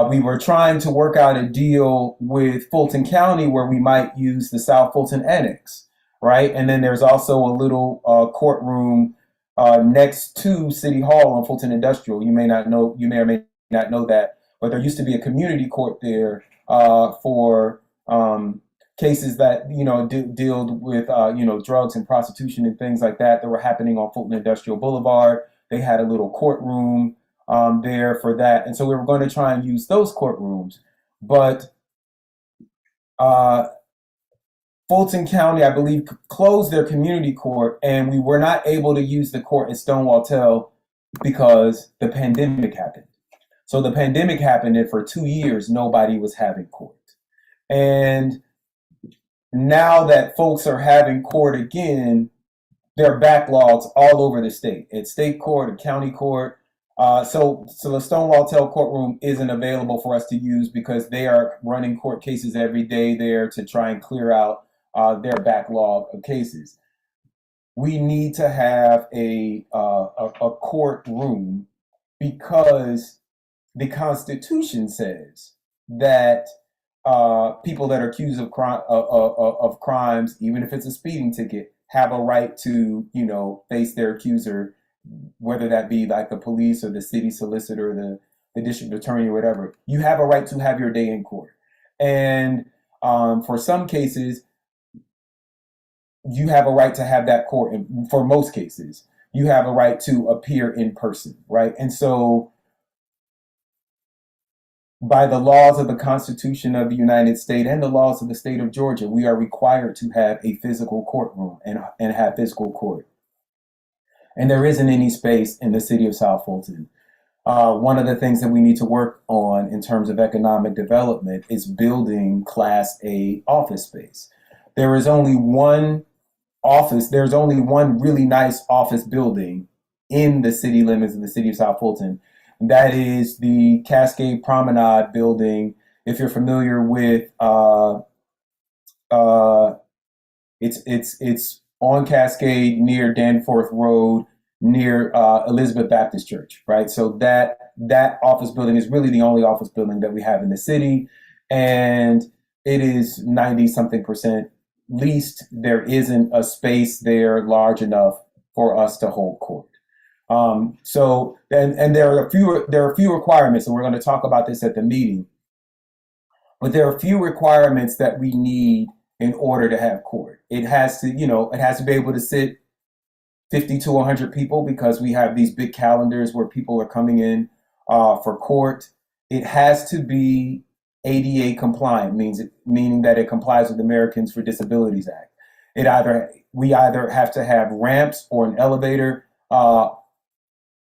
We were trying to work out a deal with Fulton County where we might use the South Fulton Annex. right? And then there's also a little courtroom next to City Hall on Fulton Industrial. You may not know, you may or may not know that, but there used to be a community court there for cases that deal with drugs and prostitution and things like that were happening on Fulton Industrial Boulevard. They had a little courtroom there for that, and so we were going to try and use those courtrooms, but Fulton County, I believe, closed their community court, and we were not able to use the court at Stonewall Tell because the pandemic happened. So the pandemic happened, and for 2 years, nobody was having court. And now that folks are having court again, there are backlogs all over the state, at state court, at county court. So the Stonewall Tell courtroom isn't available for us to use because they are running court cases every day there to try and clear out their backlog of cases. We need to have a courtroom because the Constitution says that people that are accused of crimes, even if it's a speeding ticket, have a right to, face their accuser, whether that be like the police or the city solicitor, the district attorney or whatever. You have a right to have your day in court. And for some cases, you have a right to have that court. And for most cases, you have a right to appear in person, right? And so by the laws of the Constitution of the United States and the laws of the state of Georgia, we are required to have a physical courtroom and have physical court. And there isn't any space in the city of South Fulton. One of the things that we need to work on in terms of economic development is building Class A office space. There's only one really nice office building in the city limits of the city of South Fulton. That is the Cascade Promenade building. If you're familiar with, it's on Cascade near Danforth Road, near Elizabeth Baptist Church, right? So that office building is really the only office building that we have in the city, and it is 90-something% leased. There isn't a space there large enough for us to hold court. So there are a few requirements, and we're going to talk about this at the meeting. But there are a few requirements that we need in order to have court. It has to be able to sit 50 to 100 people because we have these big calendars where people are coming in for court. It has to be ADA compliant, meaning that it complies with the Americans with Disabilities Act. We either have to have ramps or an elevator.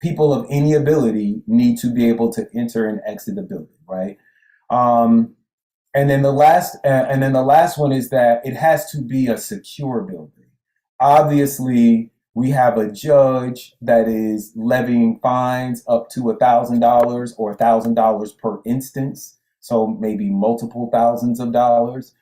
People of any ability need to be able to enter and exit the building, right? And then the last one is that it has to be a secure building. Obviously, we have a judge that is levying fines up to $1,000 or $1,000 per instance, so maybe multiple thousands of dollars.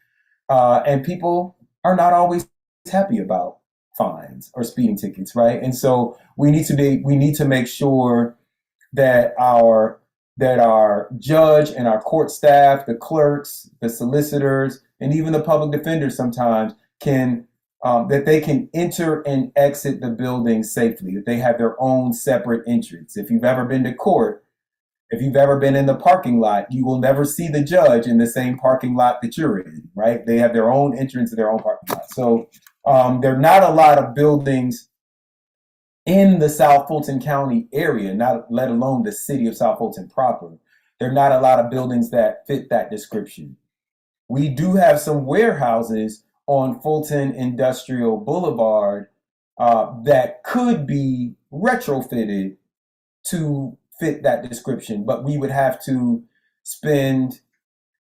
And people are not always happy about fines or speeding tickets, right? And so we need to make sure that our judge and our court staff, the clerks, the solicitors, and even the public defenders sometimes that they can enter and exit the building safely, that they have their own separate entrance. If you've ever been to court, if you've ever been in the parking lot, you will never see the judge in the same parking lot that you're in, right? They have their own entrance to their own parking lot. So there are not a lot of buildings in the South Fulton County area, let alone the city of South Fulton proper. There are not a lot of buildings that fit that description. We do have some warehouses on Fulton Industrial Boulevard that could be retrofitted to fit that description, but we would have to spend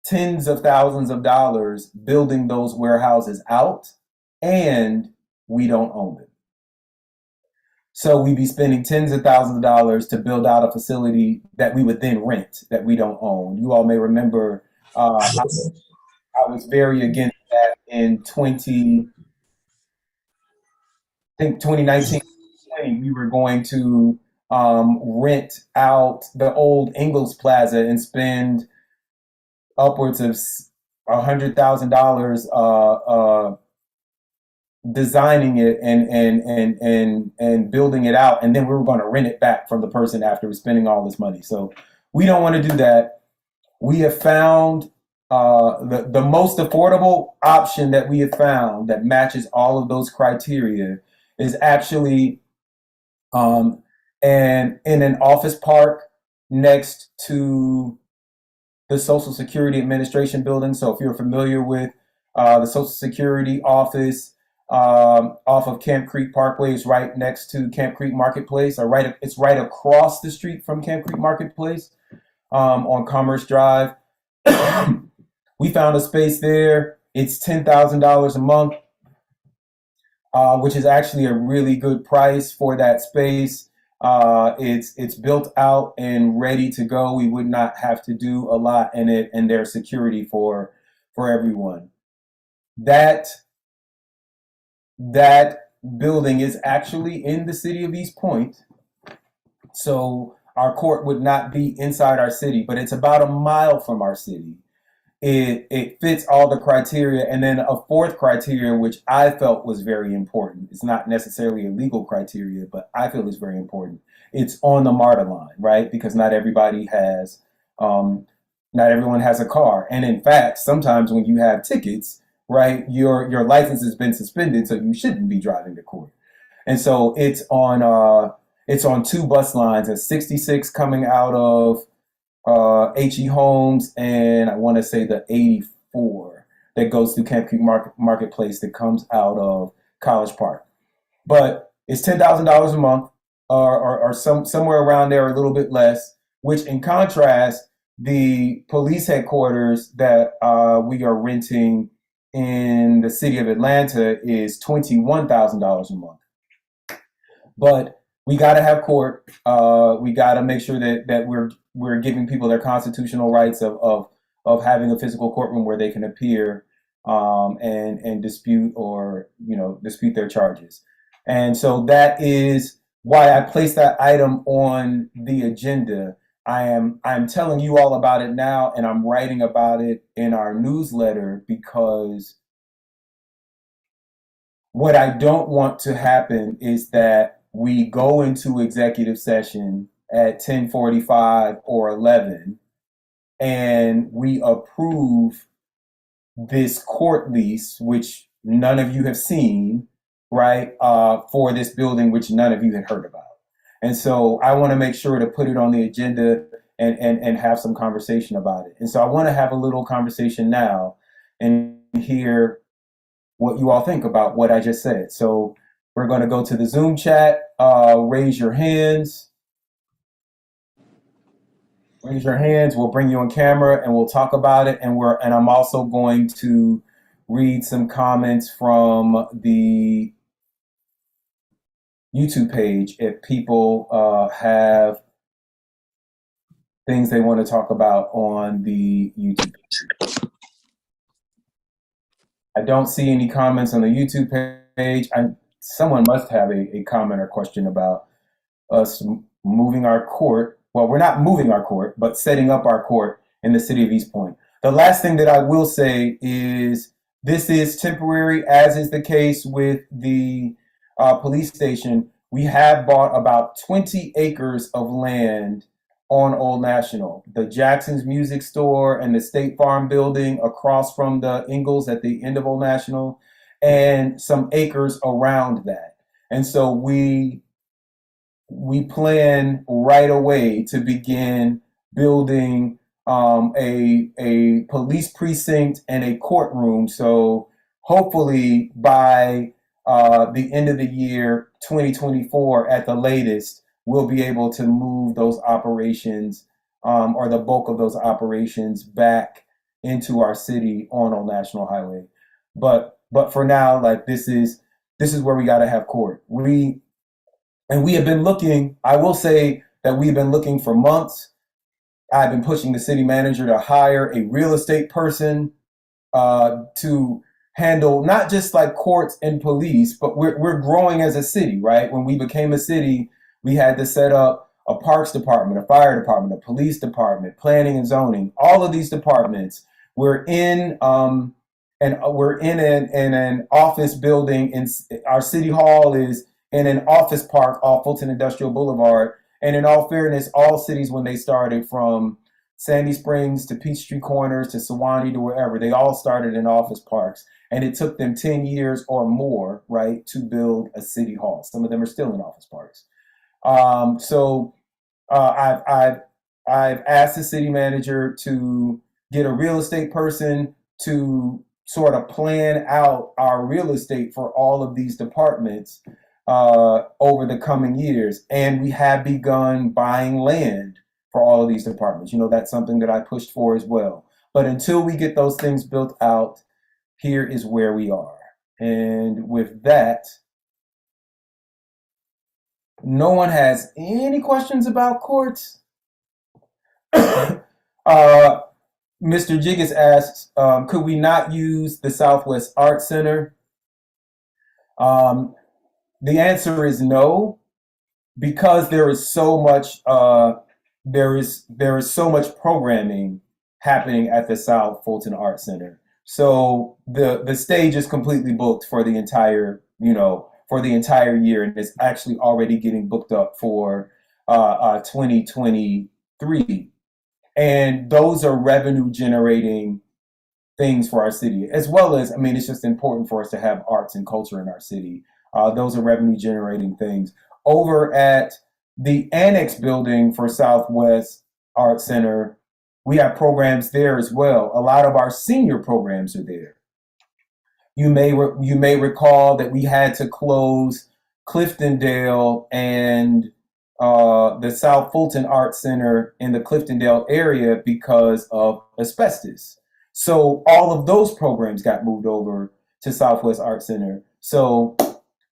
tens of thousands of dollars building those warehouses out, and we don't own them. So we'd be spending tens of thousands of dollars to build out a facility that we would then rent, that we don't own. You all may remember I was very against that in 2019. We were going to rent out the old Ingalls Plaza and spend upwards of $100,000 designing it and building it out, and then we were going to rent it back from the person after we're spending all this money. So we don't want to do that. We have found the most affordable option that we have found that matches all of those criteria is actually and in an office park next to the Social Security Administration building. So if you're familiar with the Social Security office off of Camp Creek Parkway, is right next to Camp Creek Marketplace, or it's right across the street from Camp Creek Marketplace on Commerce Drive. We found a space there. It's $10,000 a month, which is actually a really good price for that space. It's built out and ready to go. We would not have to do a lot in it, and there's security for everyone. That building is actually in the city of East Point, so our court would not be inside our city, but it's about a mile from our city. It fits all the criteria. And then a fourth criteria, which I felt was very important. It's not necessarily a legal criteria, but I feel is very important. It's on the MARTA line, right? Because not everyone has a car. And in fact, sometimes when you have tickets, right, your license has been suspended, so you shouldn't be driving to court. And so it's on two bus lines, at 66 coming out of H.E. Holmes, and I want to say the 84 that goes through Camp Creek Marketplace that comes out of College Park. But it's $10,000 a month, or somewhere around there, a little bit less, which in contrast, the police headquarters that we are renting in the city of Atlanta is $21,000 a month. But we got to have court. We got to make sure that we're giving people their constitutional rights of having a physical courtroom where they can appear and dispute their charges. And so that is why I placed that item on the agenda. I'm telling you all about it now, and I'm writing about it in our newsletter, because what I don't want to happen is that we go into executive session at 10:45 or 11, and we approve this court lease, which none of you have seen, right, for this building, which none of you had heard about. And so I want to make sure to put it on the agenda and have some conversation about it. And so I want to have a little conversation now and hear what you all think about what I just said. So we're going to go to the Zoom chat. Raise your hands. Raise your hands. We'll bring you on camera and we'll talk about it. And I'm also going to read some comments from the YouTube page if people have things they want to talk about on the YouTube page. I don't see any comments on the YouTube page. Someone must have a comment or question about us moving our court. Well, we're not moving our court, but setting up our court in the city of East Point. The last thing that I will say is this is temporary, as is the case with the police station. We have bought about 20 acres of land on Old National. The Jackson's Music Store and the State Farm building across from the Ingalls at the end of Old National, and some acres around that. And so we plan right away to begin building a police precinct and a courtroom. So hopefully by the end of the year, 2024 at the latest, we'll be able to move those operations or the bulk of those operations back into our city on Old National Highway. But for now, like this is where we got to have court. We have been looking. I will say that we've been looking for months. I've been pushing the city manager to hire a real estate person to handle not just like courts and police, but we're growing as a city, right? When we became a city, we had to set up a parks department, a fire department, a police department, planning and zoning, all of these departments. We're in and we're in an office building. And our city hall is in an office park off Fulton Industrial Boulevard. And in all fairness, all cities, when they started, from Sandy Springs to Peachtree Corners to Sewanee to wherever, they all started in office parks. And it took them 10 years or more, right, to build a city hall. Some of them are still in office parks. So I've asked the city manager to get a real estate person to sort of plan out our real estate for all of these departments over the coming years. And we have begun buying land for all of these departments. You know, that's something that I pushed for as well. But until we get those things built out, here is where we are. And with that, no one has any questions about courts? Mr. Jiggis asks, could we not use the Southwest Art Center? The answer is no, because there is so much there is so much programming happening at the South Fulton Art Center. So the stage is completely booked for the entire, for the entire year, and it's actually already getting booked up for 2023. And those are revenue generating things for our city, as well as, I mean, it's just important for us to have arts and culture in our city. Those are revenue generating things. Over at the Annex building for Southwest Art Center, we have programs there as well. A lot of our senior programs are there. You may recall that we had to close Cliftondale and the South Fulton Art Center in the Cliftondale area because of asbestos. So all of those programs got moved over to Southwest Art Center. So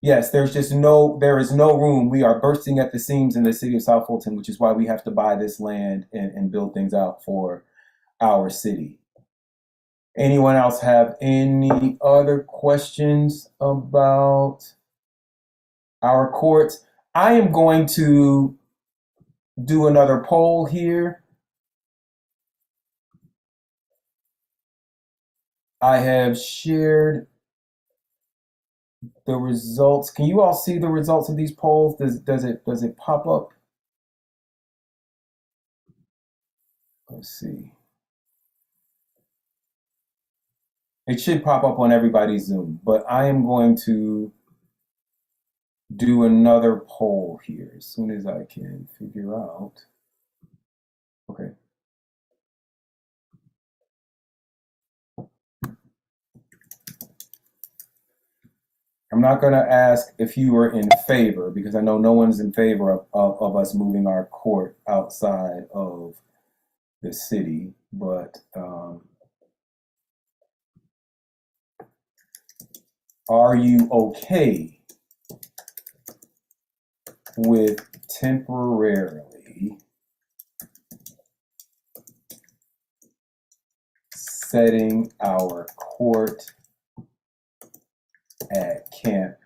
yes, there is no room. We are bursting at the seams in the city of South Fulton, which is why we have to buy this land and build things out for our city. Anyone else have any other questions about our courts? I am going to do another poll here. I have shared the results. Can you all see the results of these polls? Does it pop up? Let's see. It should pop up on everybody's Zoom, but I am going to do another poll here as soon as I can figure out. Okay. I'm not going to ask if you are in favor, because I know no one's in favor of us moving our court outside of the city, but are you okay with temporarily setting our court at Camp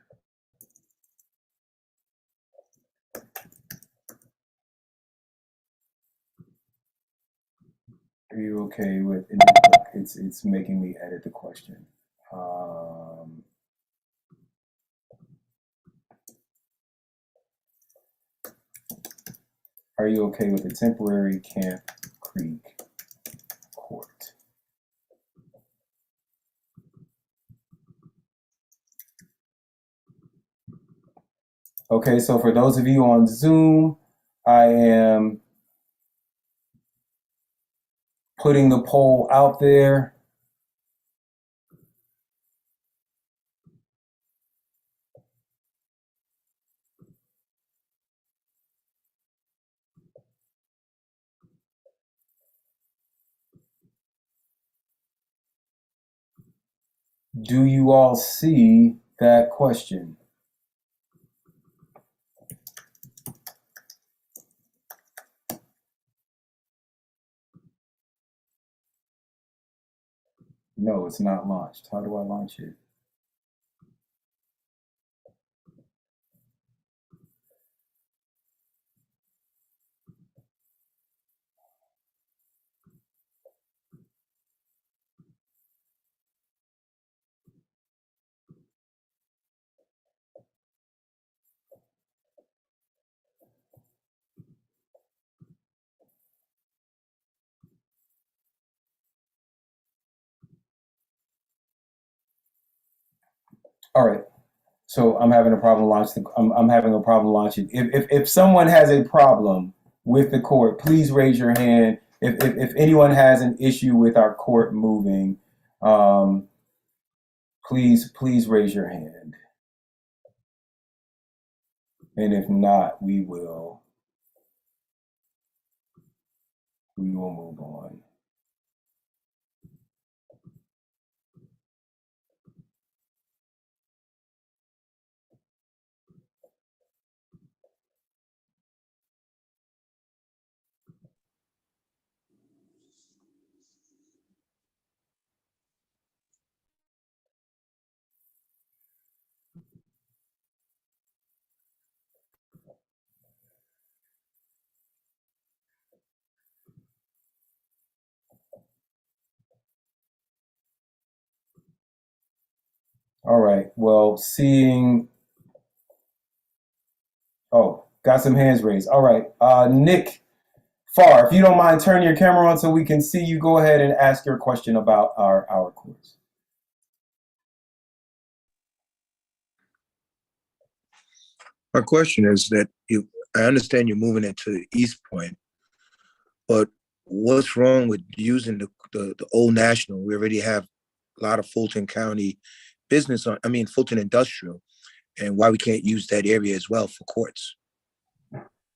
Are you okay with it? It's making me edit the question. Are you okay with the temporary Camp Creek court? Okay, so for those of you on Zoom, I am putting the poll out there. Do you all see that question? No, it's not launched. How do I launch it? All right. So I'm having a problem launching. I'm having a problem launching. If someone has a problem with the court, please raise your hand. If anyone has an issue with our court moving, please raise your hand. And if not, we will move on. All right. Well, got some hands raised. All right. Nick Farr, if you don't mind, turn your camera on so we can see you. Go ahead and ask your question about our course. My question is that I understand you're moving it to East Point, but what's wrong with using the old National? We already have a lot of Fulton County business Fulton Industrial, and why we can't use that area as well for courts.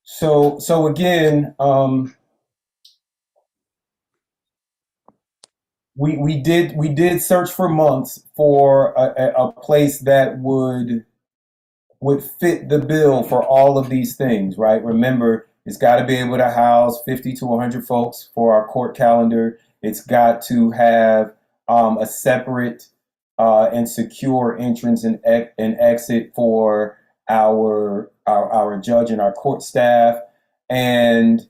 So again, we did search for months for a place that would fit the bill for all of these things, right? Remember, it's got to be able to house 50 to 100 folks for our court calendar. It's got to have a separate and secure entrance and exit for our judge and our court staff. And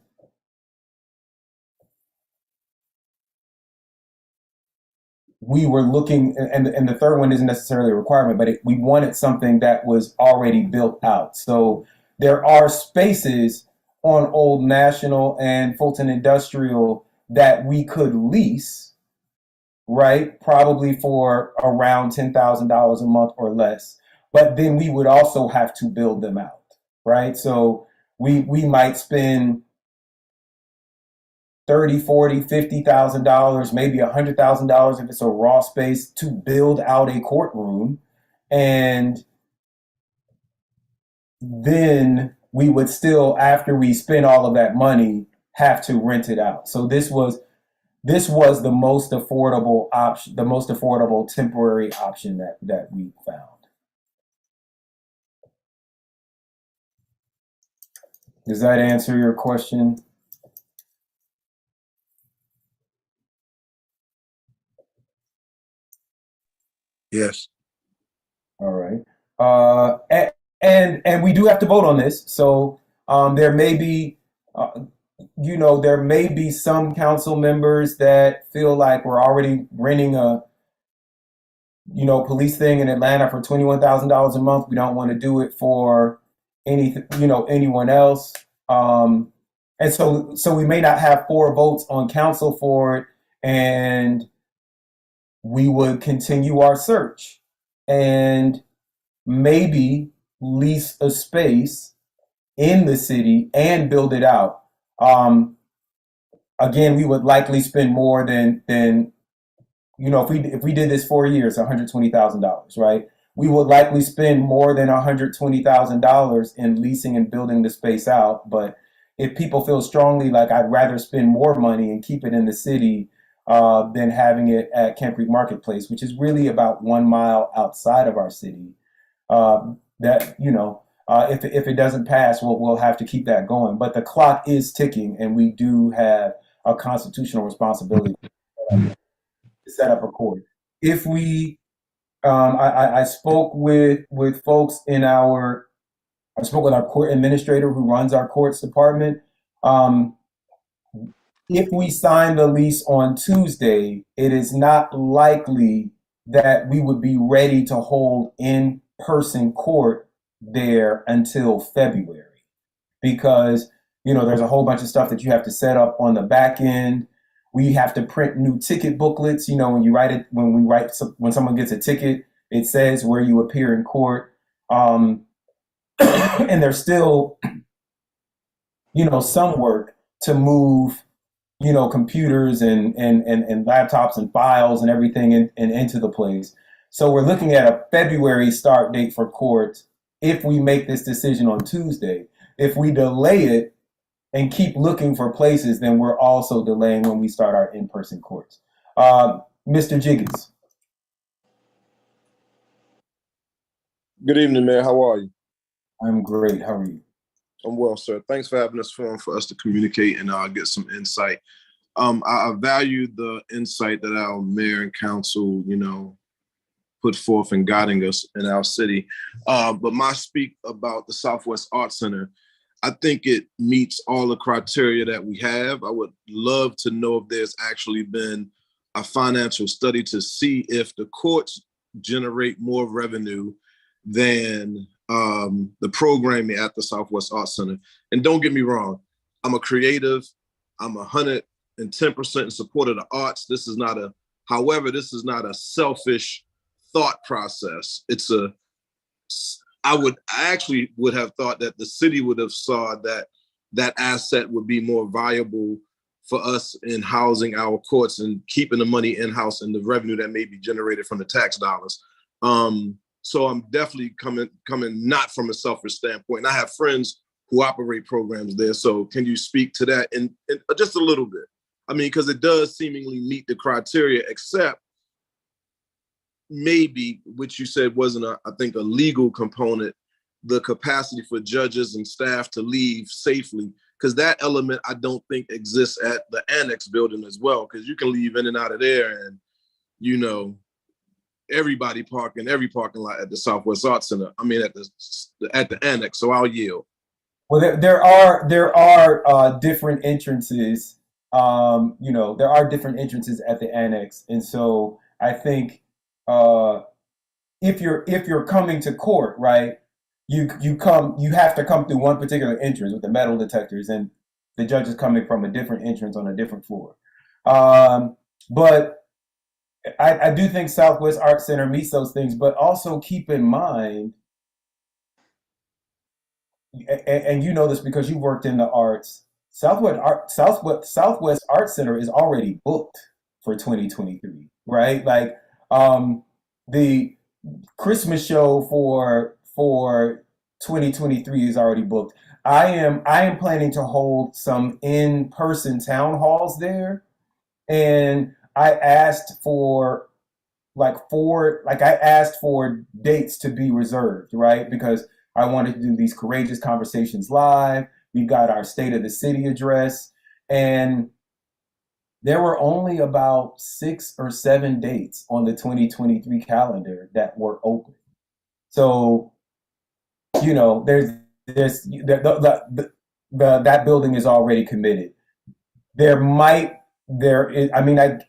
we were looking, and the third one isn't necessarily a requirement, but we wanted something that was already built out. So there are spaces on Old National and Fulton Industrial that we could lease, right? Probably for around $10,000 a month or less. But then we would also have to build them out, right? So we might spend $30,000, $40,000, $50,000, maybe $100,000 if it's a raw space to build out a courtroom. And then we would still, after we spend all of that money, have to rent it out. So this was the most affordable option, the most affordable temporary option that we found. Does that answer your question? Yes. All right. And we do have to vote on this. So there may be, there may be some council members that feel like we're already renting a, police thing in Atlanta for $21,000 a month. We don't want to do it for anyone else. And so we may not have 4 votes on council for it, and we would continue our search and maybe lease a space in the city and build it out. Again, we would likely spend more than if we did this 4 years, $120,000, right? We would likely spend more than $120,000 in leasing and building the space out. But if people feel strongly like I'd rather spend more money and keep it in the city than having it at Camp Creek Marketplace, which is really about 1 mile outside of our city, if it doesn't pass, we'll have to keep that going. But the clock is ticking, and we do have a constitutional responsibility to set up a court. If we, I spoke with folks I spoke with our court administrator who runs our courts department. If we sign the lease on Tuesday, it is not likely that we would be ready to hold in-person court there until February, because there's a whole bunch of stuff that you have to set up on the back end. We have to print new ticket booklets. When someone gets a ticket, It says where you appear in court. And there's still, some work to move, computers and laptops and files and everything into the place. So we're looking at a February start date for court if we make this decision on Tuesday. If we delay it and keep looking for places, then we're also delaying when we start our in-person courts. Mr. Jiggins. Good evening, Mayor. How are you? I'm great. How are you? I'm well, sir. Thanks for having this forum for us to communicate and get some insight. I value the insight that our mayor and council, put forth in guiding us in our city. But my speak about the Southwest Arts Center, I think it meets all the criteria that we have. I would love to know if there's actually been a financial study to see if the courts generate more revenue than the programming at the Southwest Arts Center. And don't get me wrong, I'm a creative. I'm 110% in support of the arts. However, this is not a selfish thought process. I actually would have thought that the city would have saw that asset would be more viable for us in housing our courts and keeping the money in-house and the revenue that may be generated from the tax dollars. So I'm definitely coming not from a selfish standpoint. And I have friends who operate programs there. So can you speak to that in just a little bit? I mean, because it does seemingly meet the criteria, except maybe, which you said wasn't, I think, a legal component, the capacity for judges and staff to leave safely. Because that element, I don't think exists at the annex building as well, because you can leave in and out of there and, everybody park in every parking lot at the Southwest Arts Center. I mean, at the annex. So I'll yield. Well, there are different entrances. There are different entrances at the annex, and so I think if you're coming to court, right, you have to come through one particular entrance with the metal detectors, and the judge is coming from a different entrance on a different floor. But I do think Southwest Arts Center meets those things, but also keep in mind, and you know this because you worked in the arts, Southwest Arts Center is already booked for 2023, right? Like the Christmas show for 2023 is already booked. I am planning to hold some in-person town halls there, and I asked for dates to be reserved, right? Because I wanted to do these courageous conversations live. We've got our State of the City address, and there were only about 6 or 7 dates on the 2023 calendar that were open. So, there's that building is already committed.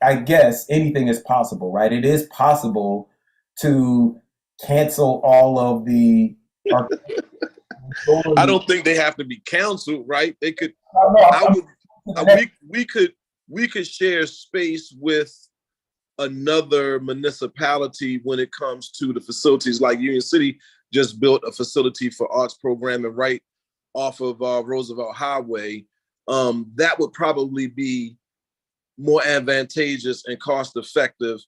I guess anything is possible, right? It is possible to cancel all of the. I don't think they have to be canceled, right? They could. We could share space with another municipality when it comes to the facilities. Like Union City just built a facility for arts programming right off of Roosevelt Highway. That would probably be more advantageous and cost effective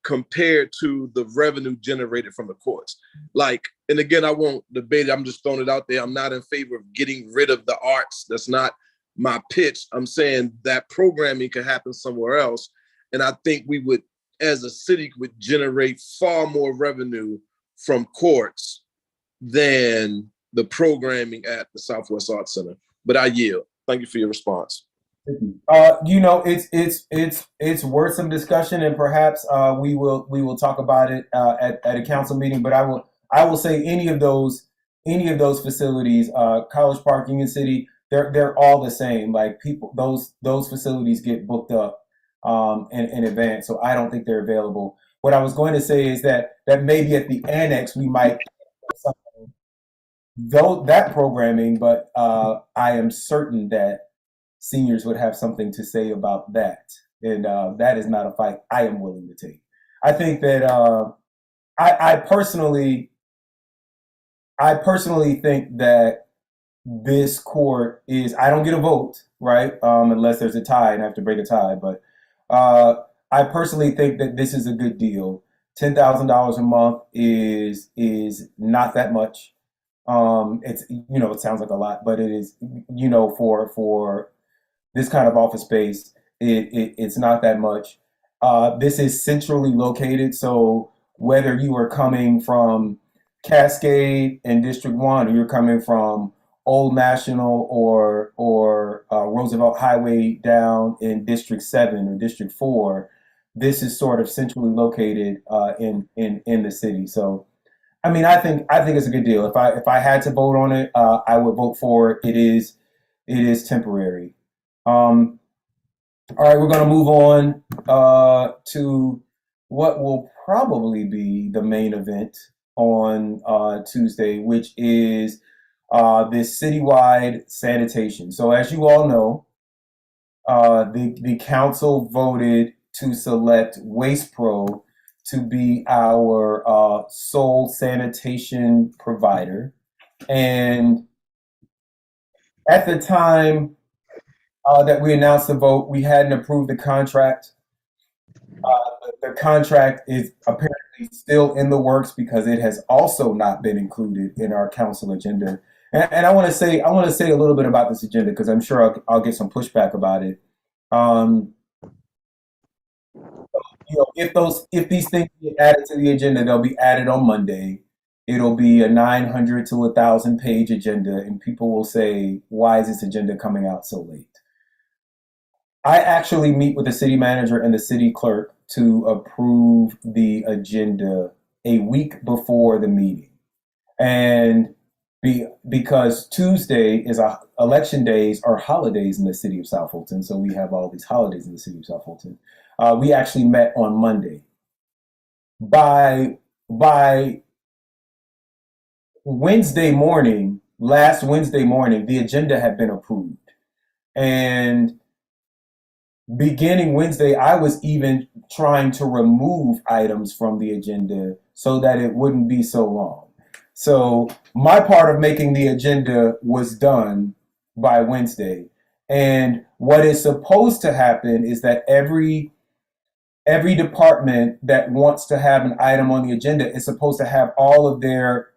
compared to the revenue generated from the courts. And again, I won't debate it. I'm just throwing it out there. I'm not in favor of getting rid of the arts. That's not my pitch. I'm saying that programming could happen somewhere else. And I think we would, as a city, would generate far more revenue from courts than the programming at the Southwest Arts Center. But I yield. Thank you for your response. It's worth some discussion, and perhaps we will talk about it at a council meeting. But I will say any of those facilities, College Park, Union City, they're all the same. Like those facilities get booked up in advance, so I don't think they're available. What I was going to say is that maybe at the annex we might that programming, but I am certain that seniors would have something to say about that. And that is not a fight I am willing to take. I think that I personally think that this court is, I don't get a vote, right? Unless there's a tie and I have to break a tie. But I personally think that this is a good deal. $10,000 a month is not that much. It's, it sounds like a lot, but it is, for this kind of office space, it's not that much. This is centrally located, so whether you are coming from Cascade in District 1 or you're coming from Old National or Roosevelt Highway down in District 7 or District 4, this is sort of centrally located in the city. So, I mean, I think it's a good deal. If I had to vote on it, I would vote for it. It is temporary. All right, we're going to move on to what will probably be the main event on Tuesday, which is this citywide sanitation. So as you all know, the council voted to select Waste Pro to be our sole sanitation provider. And at the time that we announced the vote, we hadn't approved the contract. The contract is apparently still in the works because it has also not been included in our council agenda. And I want to say a little bit about this agenda because I'm sure I'll get some pushback about it. If these things get added to the agenda, they'll be added on Monday. It'll be a 900 to 1,000 page agenda, and people will say, "Why is this agenda coming out so late?" I actually meet with the city manager and the city clerk to approve the agenda a week before the meeting. And because Tuesday is election days or holidays in the city of South Fulton, so we have all these holidays in the city of South Fulton. We actually met on Monday. By last Wednesday morning, the agenda had been approved. And beginning Wednesday, I was even trying to remove items from the agenda so that it wouldn't be so long. So my part of making the agenda was done by Wednesday. And what is supposed to happen is that every department that wants to have an item on the agenda is supposed to have all of their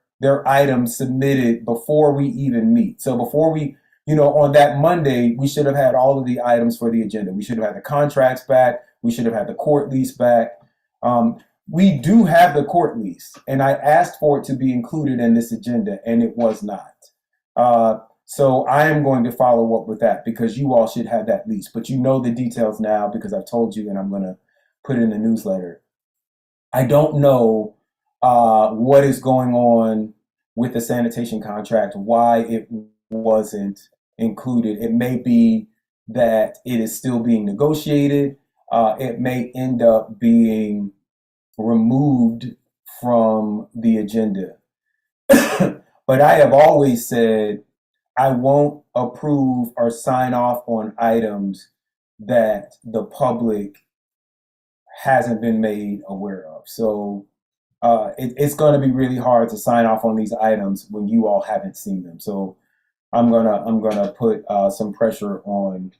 items submitted before we even meet. So before we, on that Monday, we should have had all of the items for the agenda. We should have had the contracts back. We should have had the court lease back. We do have the court lease, and I asked for it to be included in this agenda, and it was not. So I am going to follow up with that because you all should have that lease. But you know the details now because I've told you, and I'm going to put it in the newsletter. I don't know what is going on with the sanitation contract, why it wasn't included. It may be that it is still being negotiated. It may end up being removed from the agenda. But I have always said I won't approve or sign off on items that the public hasn't been made aware of. So it's going to be really hard to sign off on these items when you all haven't seen them. So I'm gonna put some pressure on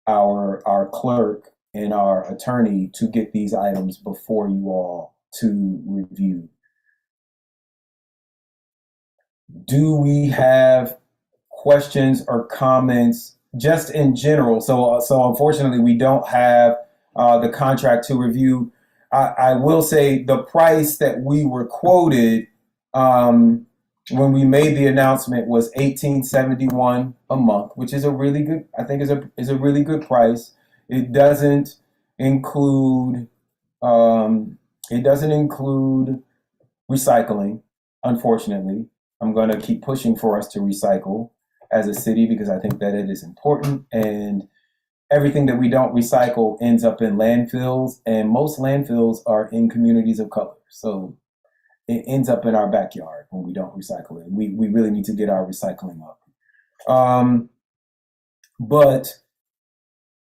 our clerk and our attorney to get these items before you all to review. Do we have questions or comments just in general? So unfortunately, we don't have the contract to review. I will say the price that we were quoted when we made the announcement was $1,871 a month, which is a really good, I think is a really good price. It doesn't include recycling, unfortunately. I'm going to keep pushing for us to recycle as a city because I think that it is important, and everything that we don't recycle ends up in landfills, and most landfills are in communities of color. So it ends up in our backyard when we don't recycle it. We really need to get our recycling up. But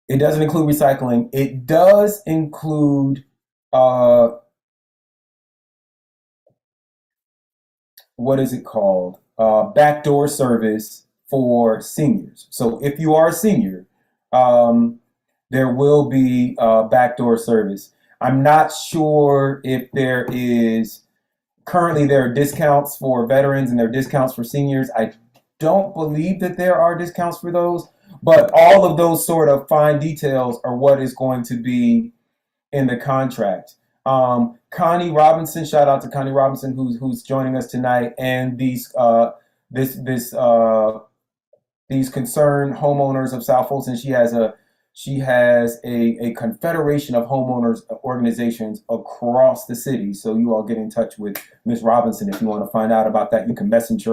it doesn't include recycling. It does include what is it called? Backdoor service for seniors. So if you are a senior, there will be backdoor service. I'm not sure if currently there are discounts for veterans and there are discounts for seniors. I don't believe that there are discounts for those, but all of those sort of fine details are what is going to be in the contract. Connie Robinson, shout out to Connie Robinson, who's joining us tonight, and these concerned homeowners of South Fulton. She has a confederation of homeowners organizations across the city. So you all get in touch with Ms. Robinson if you want to find out about that. You can message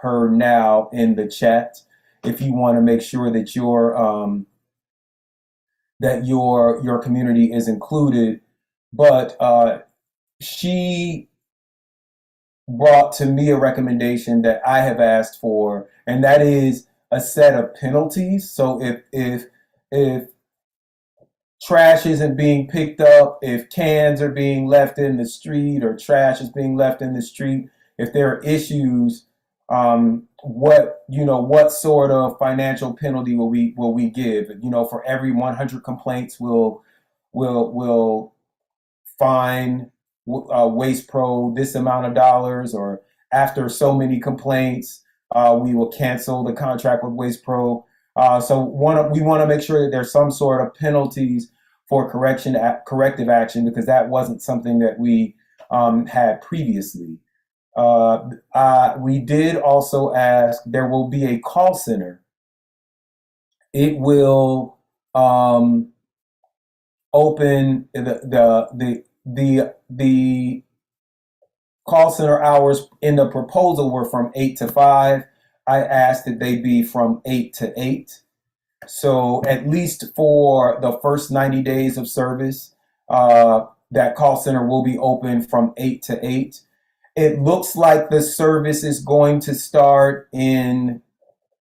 her now in the chat if you want to make sure that your community is included. But she brought to me a recommendation that I have asked for, and that is a set of penalties. So if trash isn't being picked up, if cans are being left in the street or trash is being left in the street, if there are issues, what sort of financial penalty will we give? For every 100 complaints, we'll fine Waste Pro this amount of dollars, or after so many complaints, we will cancel the contract with Waste Pro. So we want to make sure that there's some sort of penalties for corrective action, because that wasn't something that we had previously. We did also ask, there will be a call center. It will open the call center hours in the proposal were from 8 to 5. I asked that they be from 8 to 8. So at least for the first 90 days of service, that call center will be open from 8 to 8. It looks like the service is going to start in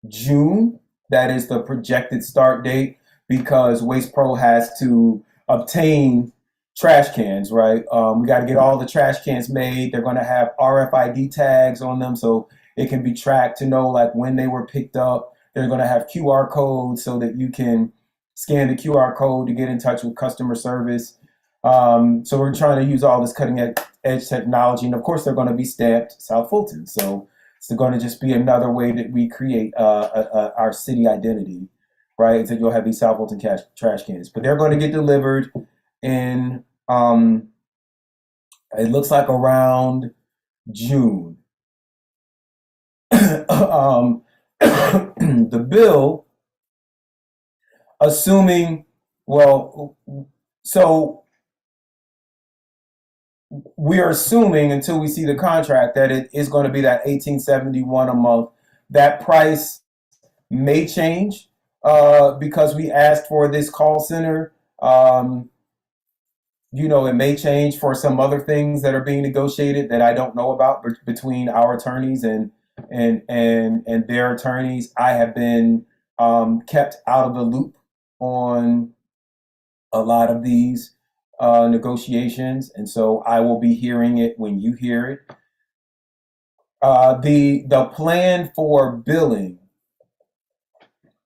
June. That is the projected start date, because Waste Pro has to obtain trash cans, right? We got to get all the trash cans made. They're going to have RFID tags on them so it can be tracked to know like when they were picked up. They're going to have QR codes so that you can scan the QR code to get in touch with customer service. So we're trying to use all this cutting edge technology. And of course, they're going to be stamped South Fulton. So it's going to just be another way that we create our city identity, right? So you'll have these South Fulton trash cans. But they're going to get delivered in, it looks like around June. The bill, so we are assuming until we see the contract that it is going to be that $18.71 a month. That price may change because we asked for this call center. It may change for some other things that are being negotiated that I don't know about between our attorneys and their attorneys. I have been kept out of the loop on a lot of these negotiations, and so I will be hearing it when you hear it. The plan for billing,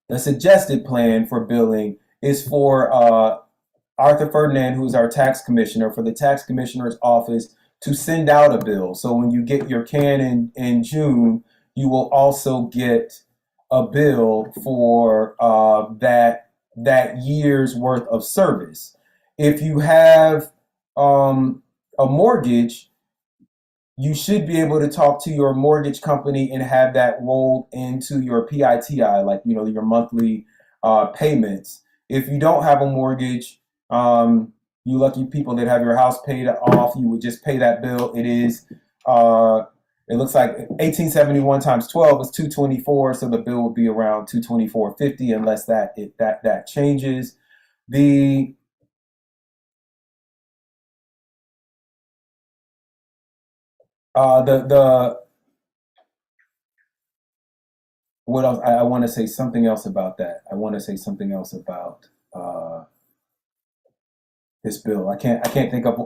the suggested plan for billing is for Arthur Ferdinand, who is our tax commissioner, for the tax commissioner's office to send out a bill. So when you get your can in June, you will also get a bill for that year's worth of service. If you have a mortgage, you should be able to talk to your mortgage company and have that rolled into your PITI, like your monthly payments. If you don't have a mortgage, you lucky people that have your house paid off, you would just pay that bill. It looks like 1871 times 12 is 224, so the bill would be around 224.50 unless that changes. What else? I want to say something else about that. I want to say something else about this bill. I can't think of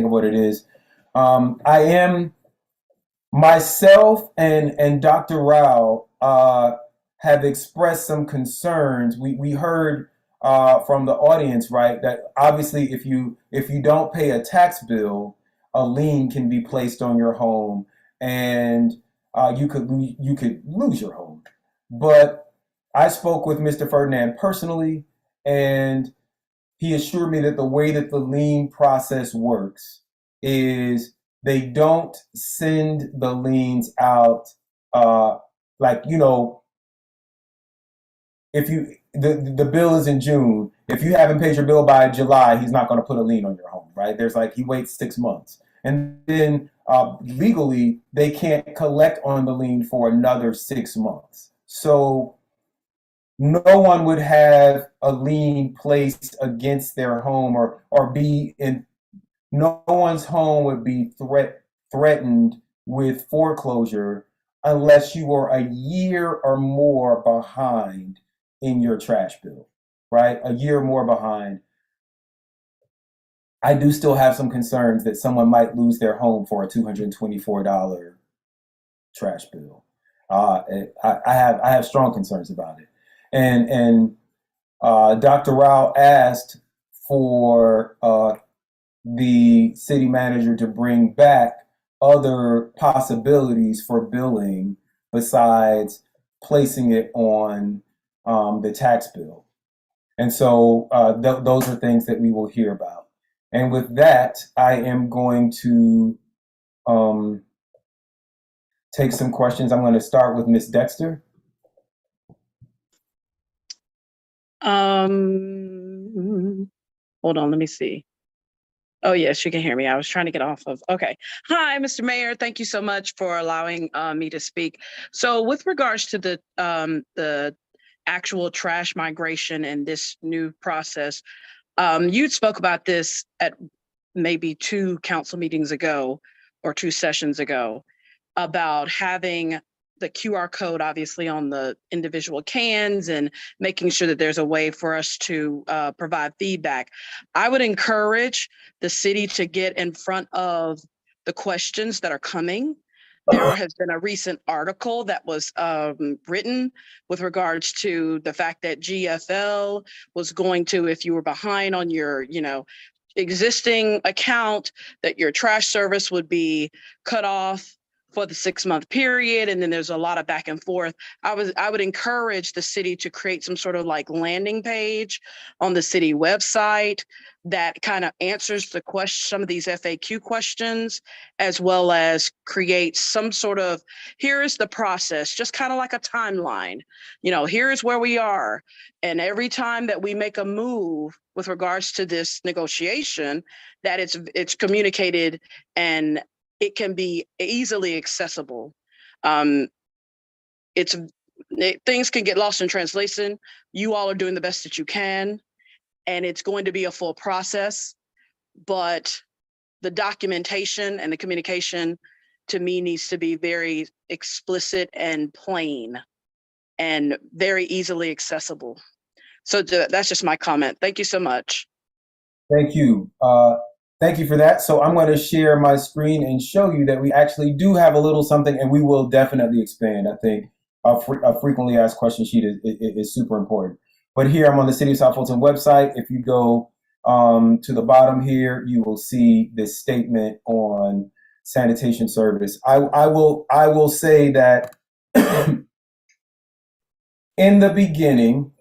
what it is. I am myself and Dr. Rao have expressed some concerns. We heard from the audience, right, that obviously if you don't pay a tax bill, a lien can be placed on your home, and you could lose your home. But I spoke with Mr. Ferdinand personally, and he assured me that the way that the lien process works is they don't send the liens out like, you know, if you the bill is in June, if you haven't paid your bill by July, he's not going to put a lien on your home, right? There's like, he waits 6 months, and then legally they can't collect on the lien for another 6 months. So no one would have a lien placed against their home, or be in, no one's home would be threatened with foreclosure unless you were a year or more behind in your trash bill, right? A year or more behind. I do still have some concerns that someone might lose their home for a $224 trash bill. I have strong concerns about it. And Dr. Rao asked for the city manager to bring back other possibilities for billing besides placing it on the tax bill. And so those are things that we will hear about. And with that, I am going to take some questions. I'm going to start with Ms. Dexter. Hold on, let me see. Oh, yes, you can hear me. I was trying to get off of. Okay. Hi, Mr. Mayor. Thank you so much for allowing me to speak. So with regards to the actual trash migration and this new process, you spoke about this at maybe 2 council meetings ago or 2 sessions ago about having the QR code obviously on the individual cans and making sure that there's a way for us to provide feedback. I would encourage the city to get in front of the questions that are coming. There has been a recent article that was written with regards to the fact that GFL was going to, if you were behind on your, existing account, that your trash service would be cut off for the 6-month period. And then there's a lot of back and forth. I would encourage the city to create some sort of like landing page on the city website that kind of answers the question, some of these FAQ questions, as well as create some sort of, here is the process, just kind of like a timeline. Here is where we are. And every time that we make a move with regards to this negotiation, that it's communicated and it can be easily accessible. Things can get lost in translation. You all are doing the best that you can, and it's going to be a full process, but the documentation and the communication to me needs to be very explicit and plain and very easily accessible. So that's just my comment. Thank you so much. Thank you. Thank you for that. So I'm going to share my screen and show you that we actually do have a little something, and we will definitely expand. I think a frequently asked question sheet is super important. But here I'm on the City of South Fulton website. If you go to the bottom here, you will see this statement on sanitation service. I will say that in the beginning,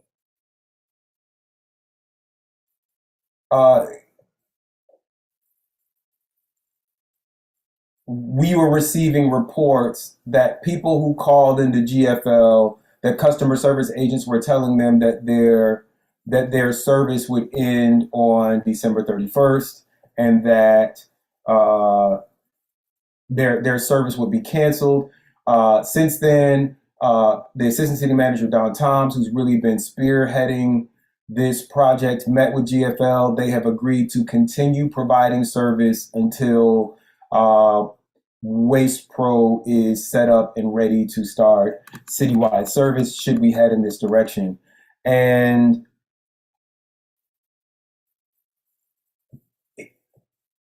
we were receiving reports that people who called into GFL, that customer service agents were telling them that their service would end on December 31st, and that their service would be canceled. Since then, the assistant city manager, Don Toms, who's really been spearheading this project, met with GFL. They have agreed to continue providing service until Waste Pro is set up and ready to start citywide service, should we head in this direction. And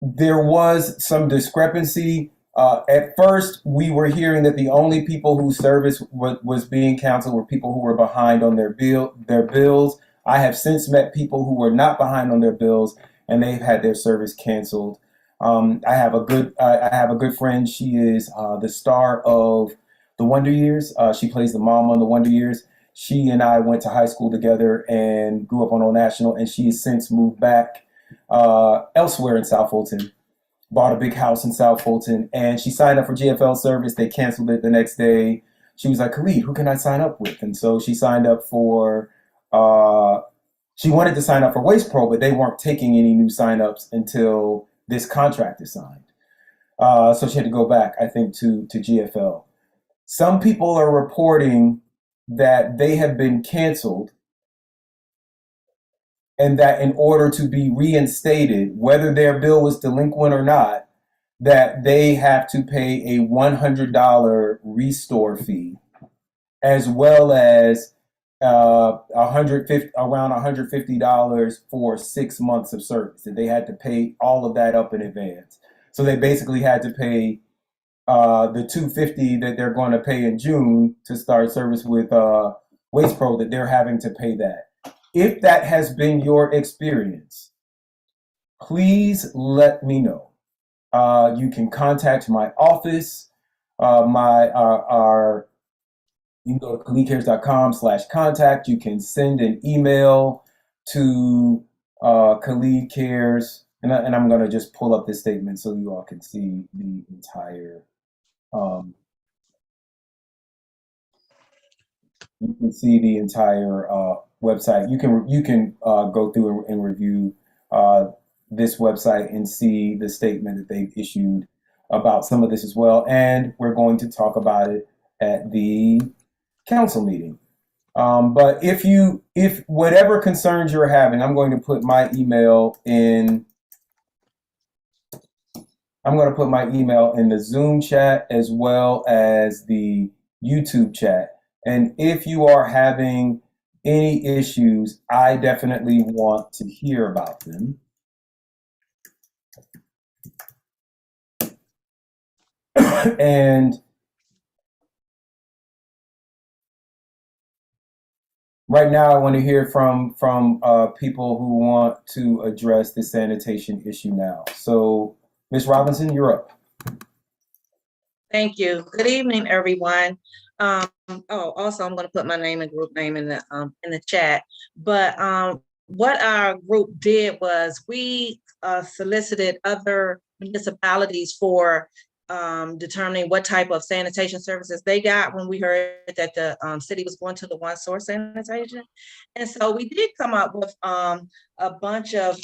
there was some discrepancy At first, we were hearing that the only people whose service was being canceled were people who were behind on their bills. I have since met people who were not behind on their bills, and they've had their service canceled. I have a good friend. She is the star of The Wonder Years. She plays the mom on The Wonder Years. She and I went to high school together and grew up on Old National, and she has since moved back elsewhere in South Fulton. Bought a big house in South Fulton, and she signed up for GFL service. They canceled it the next day. She was like, Khalid, who can I sign up with? And so she signed up for, she wanted to sign up for Waste Pro, but they weren't taking any new signups until this contract is signed. So she had to go back, I think, to GFL. Some people are reporting that they have been canceled and that in order to be reinstated, whether their bill was delinquent or not, that they have to pay a $100 restore fee, as well as around $150 for 6 months of service. That they had to pay all of that up in advance. So they basically had to pay the $250 that they're going to pay in June to start service with Waste Pro, that they're having to pay that. If that has been your experience, please let me know. You can contact my office. You can go to khalidcares.com/contact. You can send an email to Khalid Cares, and I'm going to just pull up this statement so you all can see the entire. You can see the entire website. You can go through and review this website and see the statement that they've issued about some of this as well. And we're going to talk about it at the council meeting. But if whatever concerns you're having, I'm going to put my email in. I'm going to put my email in the Zoom chat as well as the YouTube chat. And if you are having any issues, I definitely want to hear about them. And right now, I want to hear from people who want to address the sanitation issue now. So, Ms. Robinson, you're up. Thank you. Good evening, everyone. Also, I'm going to put my name and group name in the chat. But what our group did was we solicited other municipalities for determining what type of sanitation services they got when we heard that the city was going to the one source sanitation. And so we did come up with a bunch of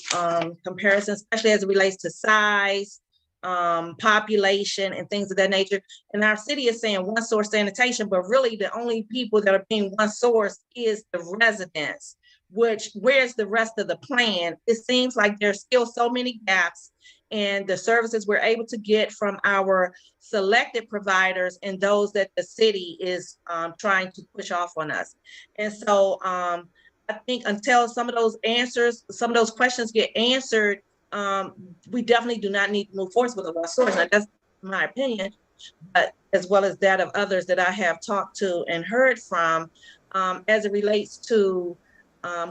comparisons, especially as it relates to size, population, and things of that nature. And our city is saying one source sanitation, but really the only people that are being one source is the residents, which where's the rest of the plan? It seems like there's still so many gaps in the services we're able to get from our selected providers and those that the city is trying to push off on us. And so I think until some of those questions get answered, we definitely do not need to move forward with a one source. Now, that's my opinion, but as well as that of others that I have talked to and heard from, as it relates to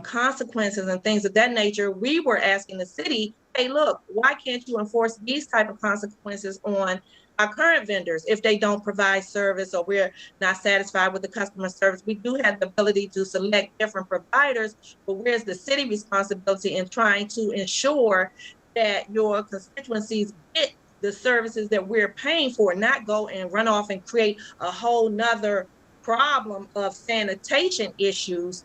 consequences and things of that nature, we were asking the city, hey, look, why can't you enforce these type of consequences on our current vendors if they don't provide service or we're not satisfied with the customer service? We do have the ability to select different providers, but where's the city responsibility in trying to ensure that your constituencies get the services that we're paying for, not go and run off and create a whole nother problem of sanitation issues?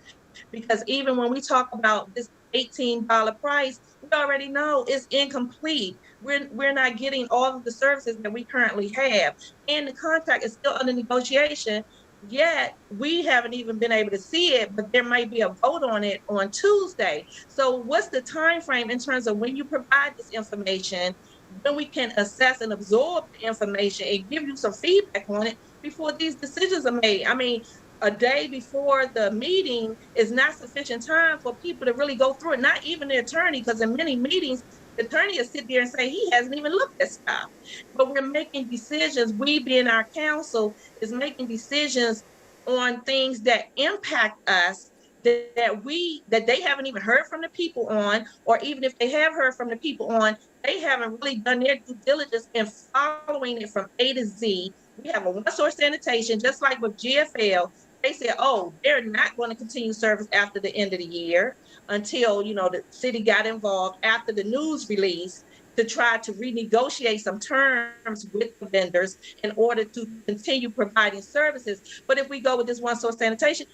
Because even when we talk about this $18 price, we already know it's incomplete. We're not getting all of the services that we currently have, and the contract is still under negotiation. Yet we haven't even been able to see it, but there might be a vote on it on Tuesday. So what's the time frame in terms of when you provide this information, when we can assess and absorb the information and give you some feedback on it before these decisions are made? I mean, a day before the meeting is not sufficient time for people to really go through it, not even the attorney, because in many meetings, The attorney will sit there and say he hasn't even looked at stuff. But we're making decisions. We being our counsel is making decisions on things that impact us that they haven't even heard from the people on, or even if they have heard from the people on, they haven't really done their due diligence in following it from A to Z. We have a one source sanitation, just like with GFL. They said, oh, they're not going to continue service after the end of the year until, the city got involved after the news release to try to renegotiate some terms with the vendors in order to continue providing services. But if we go with this one source sanitation,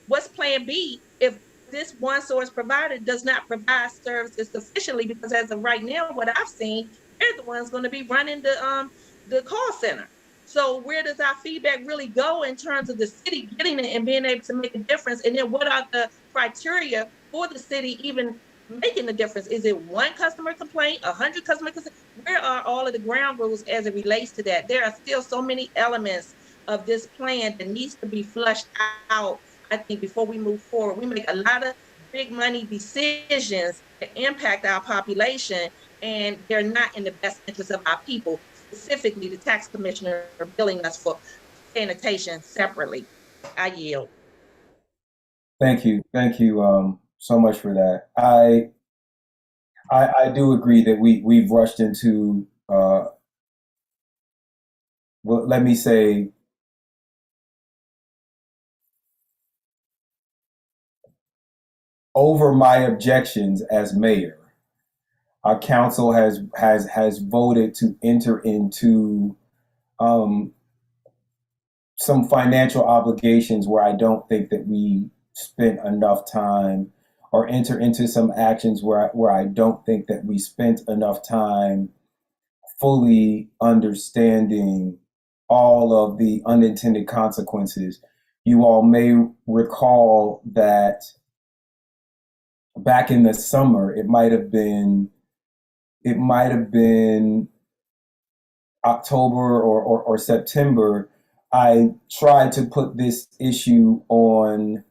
what's plan B if this one source provider does not provide services sufficiently? Because as of right now, what I've seen, they're the ones going to be running the call center. So where does our feedback really go in terms of the city getting it and being able to make a difference? And then what are the criteria for the city even making the difference? Is it one customer complaint, 100 customer complaints? Where are all of the ground rules as it relates to that? There are still so many elements of this plan that needs to be flushed out. I think before we move forward, we make a lot of big money decisions that impact our population, and they're not in the best interest of our people, specifically the tax commissioner billing us for sanitation separately. I yield. Thank you so much for that. I do agree that we've rushed into well, let me say, over my objections as mayor. Our council has voted to enter into some financial obligations where I don't think that we spent enough time, or enter into some actions where I don't think that we spent enough time fully understanding all of the unintended consequences. You all may recall that back in the summer, it might have been October or September, I tried to put this issue on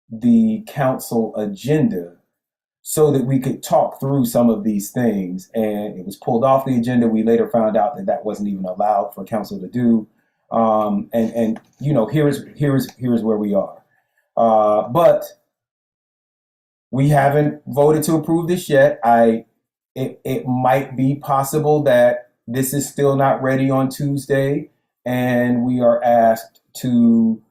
the council agenda so that we could talk through some of these things. And it was pulled off the agenda. We later found out that that wasn't even allowed for council to do. And here's where we are. But we haven't voted to approve this yet. It might be possible that this is still not ready on Tuesday, and we are asked to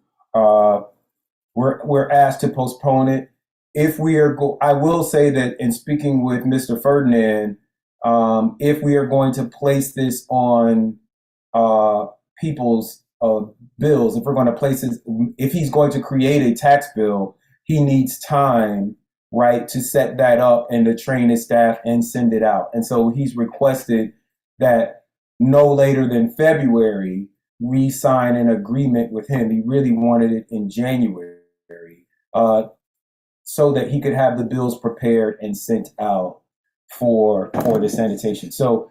we're asked to postpone it. If we are I will say that in speaking with Mr. Ferdinand, if we are going to place this on people's bills, if we're going to place it, if he's going to create a tax bill, he needs time, right, to set that up and to train his staff and send it out. And so he's requested that no later than February, we sign an agreement with him. He really wanted it in January, so that he could have the bills prepared and sent out for the sanitation. So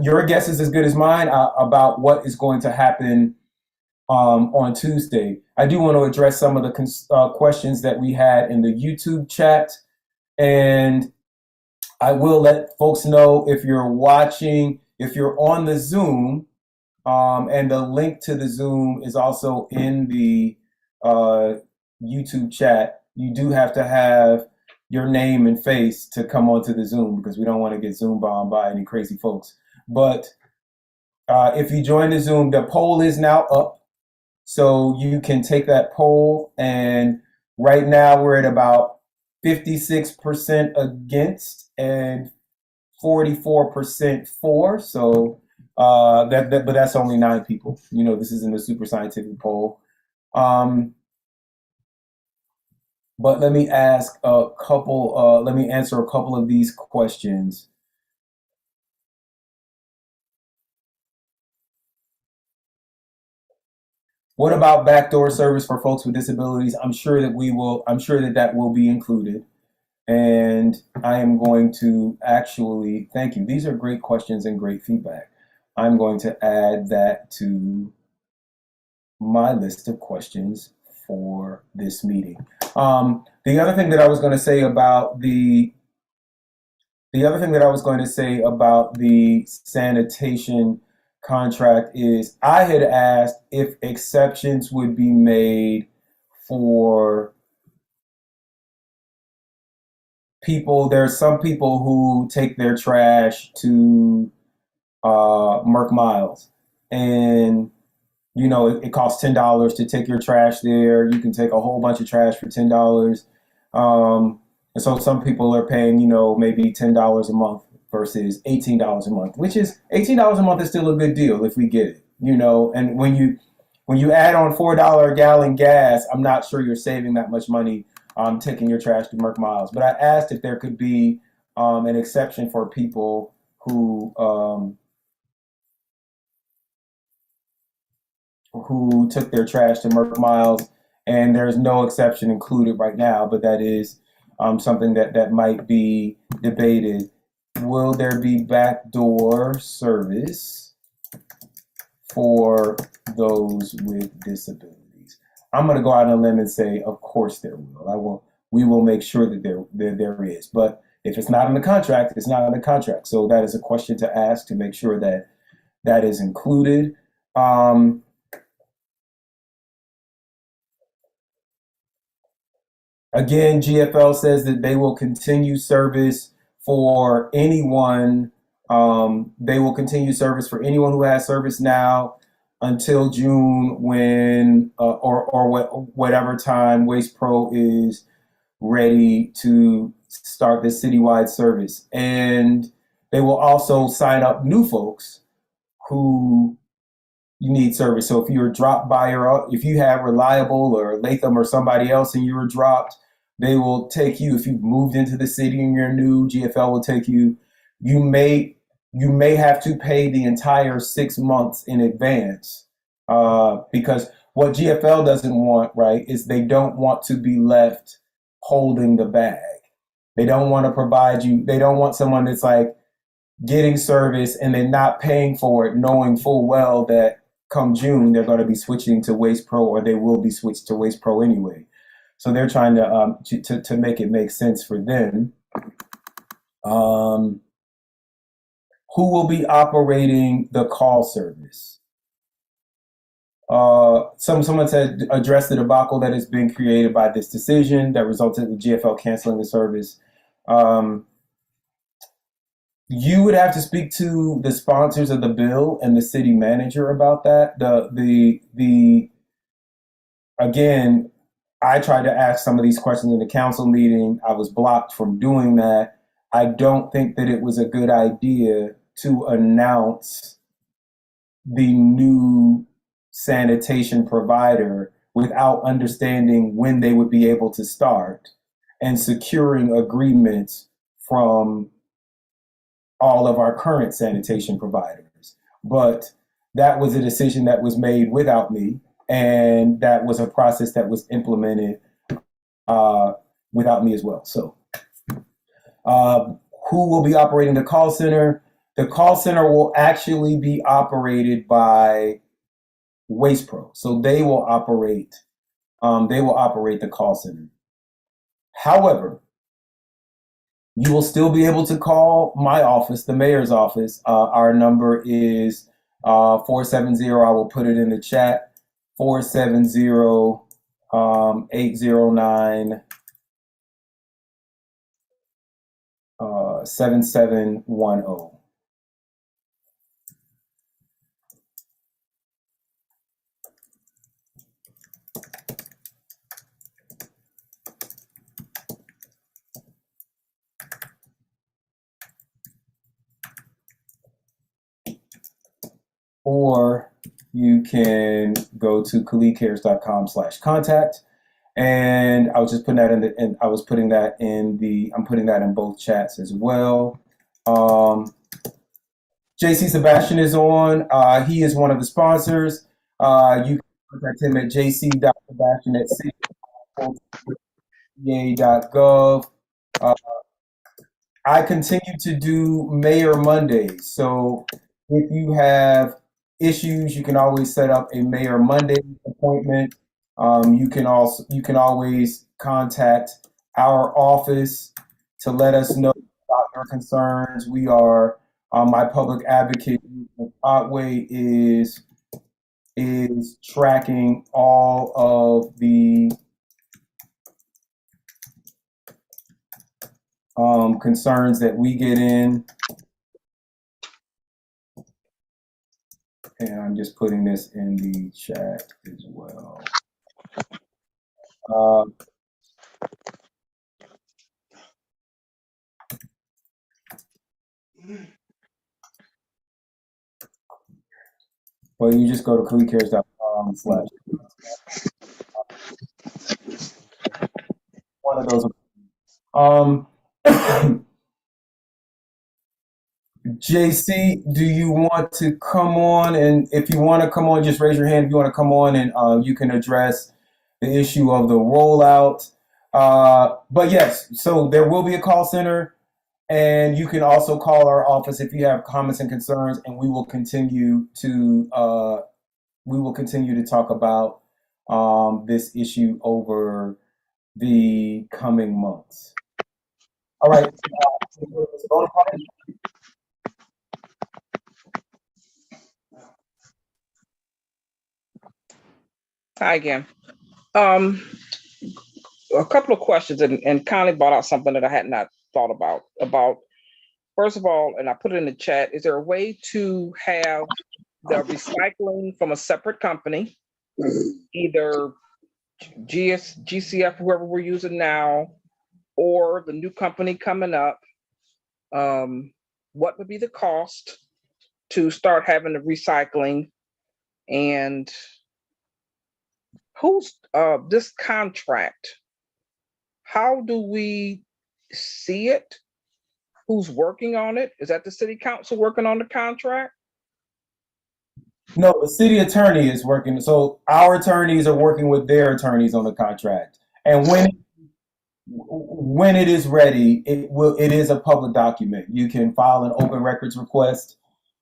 your guess is as good as mine about what is going to happen on Tuesday. I do want to address some of the questions that we had in the YouTube chat, and I will let folks know if you're watching, if you're on the Zoom, and the link to the Zoom is also in the YouTube chat. You do have to have your name and face to come onto the Zoom because we don't want to get Zoom bombed by any crazy folks. But if you join the Zoom, the poll is now up. So you can take that poll, and right now we're at about 56% against and 44% for. So but that's only 9 people. This isn't a super scientific poll. But let me ask a couple. Let me answer a couple of these questions. What about backdoor service for folks with disabilities? I'm sure that that will be included. And I am going to actually, thank you. These are great questions and great feedback. I'm going to add that to my list of questions for this meeting. The other thing that I was going to say about the the other thing that I was going to say about the sanitation contract is I had asked if exceptions would be made for people. There's some people who take their trash to Merc Miles, and you know it costs $10 to take your trash there. You can take a whole bunch of trash for $10, and so some people are paying, you know, maybe $10 a month versus $18 a month, which is $18 a month is still a good deal if we get it, you know. And when you add on $4 a gallon gas, I'm not sure you're saving that much money taking your trash to Merc Miles. But I asked if there could be an exception for people who took their trash to Merc Miles, and there's no exception included right now, but that is something that might be debated. Will there be backdoor service for those with disabilities? I'm going to go out on a limb and say, of course there will. We will make sure that there is. But if it's not in the contract, it's not in the contract. So that is a question to ask to make sure that that is included. Again, GFL says that they will continue service for anyone. They will continue service for anyone who has service now until June, when or whatever time Waste Pro is ready to start the citywide service. And they will also sign up new folks who you need service. So if you're dropped by, or if you have Reliable or Latham or somebody else and you were dropped, they will take you. If you've moved into the city and you're new, GFL will take you. You may have to pay the entire 6 months in advance, because what GFL doesn't want, right, is they don't want to be left holding the bag. They don't want to provide you. They don't want someone that's like getting service and then not paying for it, knowing full well that come June they're going to be switching to Waste Pro, or they will be switched to Waste Pro anyway. So they're trying to make it make sense for them. Who will be operating the call service? Someone said address the debacle that has been created by this decision that resulted in GFL canceling the service. You would have to speak to the sponsors of the bill and the city manager about that. Again, I tried to ask some of these questions in the council meeting. I was blocked from doing that. I don't think that it was a good idea to announce the new sanitation provider without understanding when they would be able to start and securing agreements from all of our current sanitation providers. But that was a decision that was made without me, and that was a process that was implemented without me as well. So who will be operating the call center? The call center will actually be operated by Waste Pro. So they will operate the call center. However, you will still be able to call my office, the mayor's office. Our number is 470. I will put it in the chat. 470-809 7710. Or you can go to khalidcares.com/contact. And I was just putting that I'm putting that in both chats as well. JC Sebastian is on. He is one of the sponsors. You can contact him at jc.sebastian@city.gov. I continue to do Mayor Mondays. So if you have issues, you can always set up a Mayor Monday appointment. You can always contact our office to let us know about your concerns. We are, my public advocate, Otway, is tracking all of the concerns that we get in. And I'm just putting this in the chat as well. Well, you just go to khalidcares.com/ one of those. JC, do you want to come on? And if you want to come on, just raise your hand if you want to come on, and you can address the issue of the rollout. But yes, so there will be a call center, and you can also call our office if you have comments and concerns, and we will continue to talk about this issue over the coming months. All right. Hi again. A couple of questions, and Connie brought out something that I had not thought about. First of all, and I put it in the chat, is there a way to have the recycling from a separate company, either GCF, whoever we're using now, or the new company coming up? What would be the cost to start having the recycling? And who's this contract? How do we see it? Who's working on it? Is that the city council working on the contract? No, the city attorney is working. So our attorneys are working with their attorneys on the contract. And when it is ready, it is a public document. You can file an open records request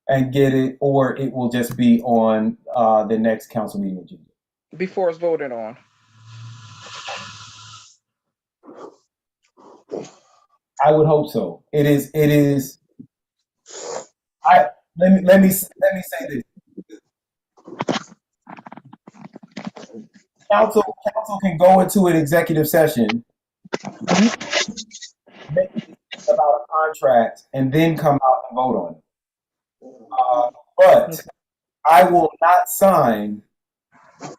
and get it, or it will just be on the next council meeting agenda. Before it's voted on. I would hope so. It is. Let me say this. Council can go into an executive session about a contract and then come out and vote on it. But I will not sign, as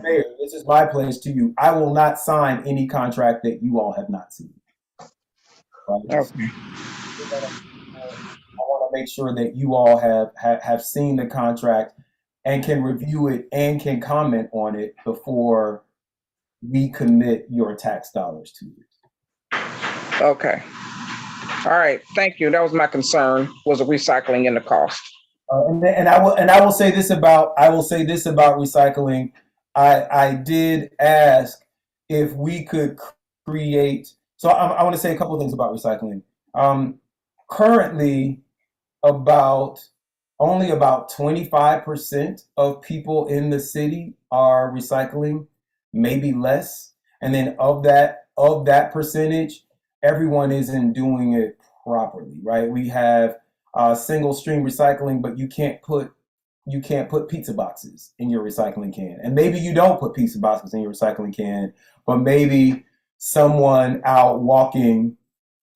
mayor, this is my pledge to you, I will not sign any contract that you all have not seen. Right? Okay. I want to make sure that you all have seen the contract and can review it and can comment on it before we commit your tax dollars to it. Okay. All right. Thank you. That was my concern, was the recycling and the cost. And I will say this about recycling. I did ask if we could create. So I want to say a couple of things about recycling. Currently, only about 25% of people in the city are recycling, maybe less. And then of that percentage, everyone isn't doing it properly, right? We have single stream recycling, but you can't put pizza boxes in your recycling can. And maybe you don't put pizza boxes in your recycling can, but maybe someone out walking,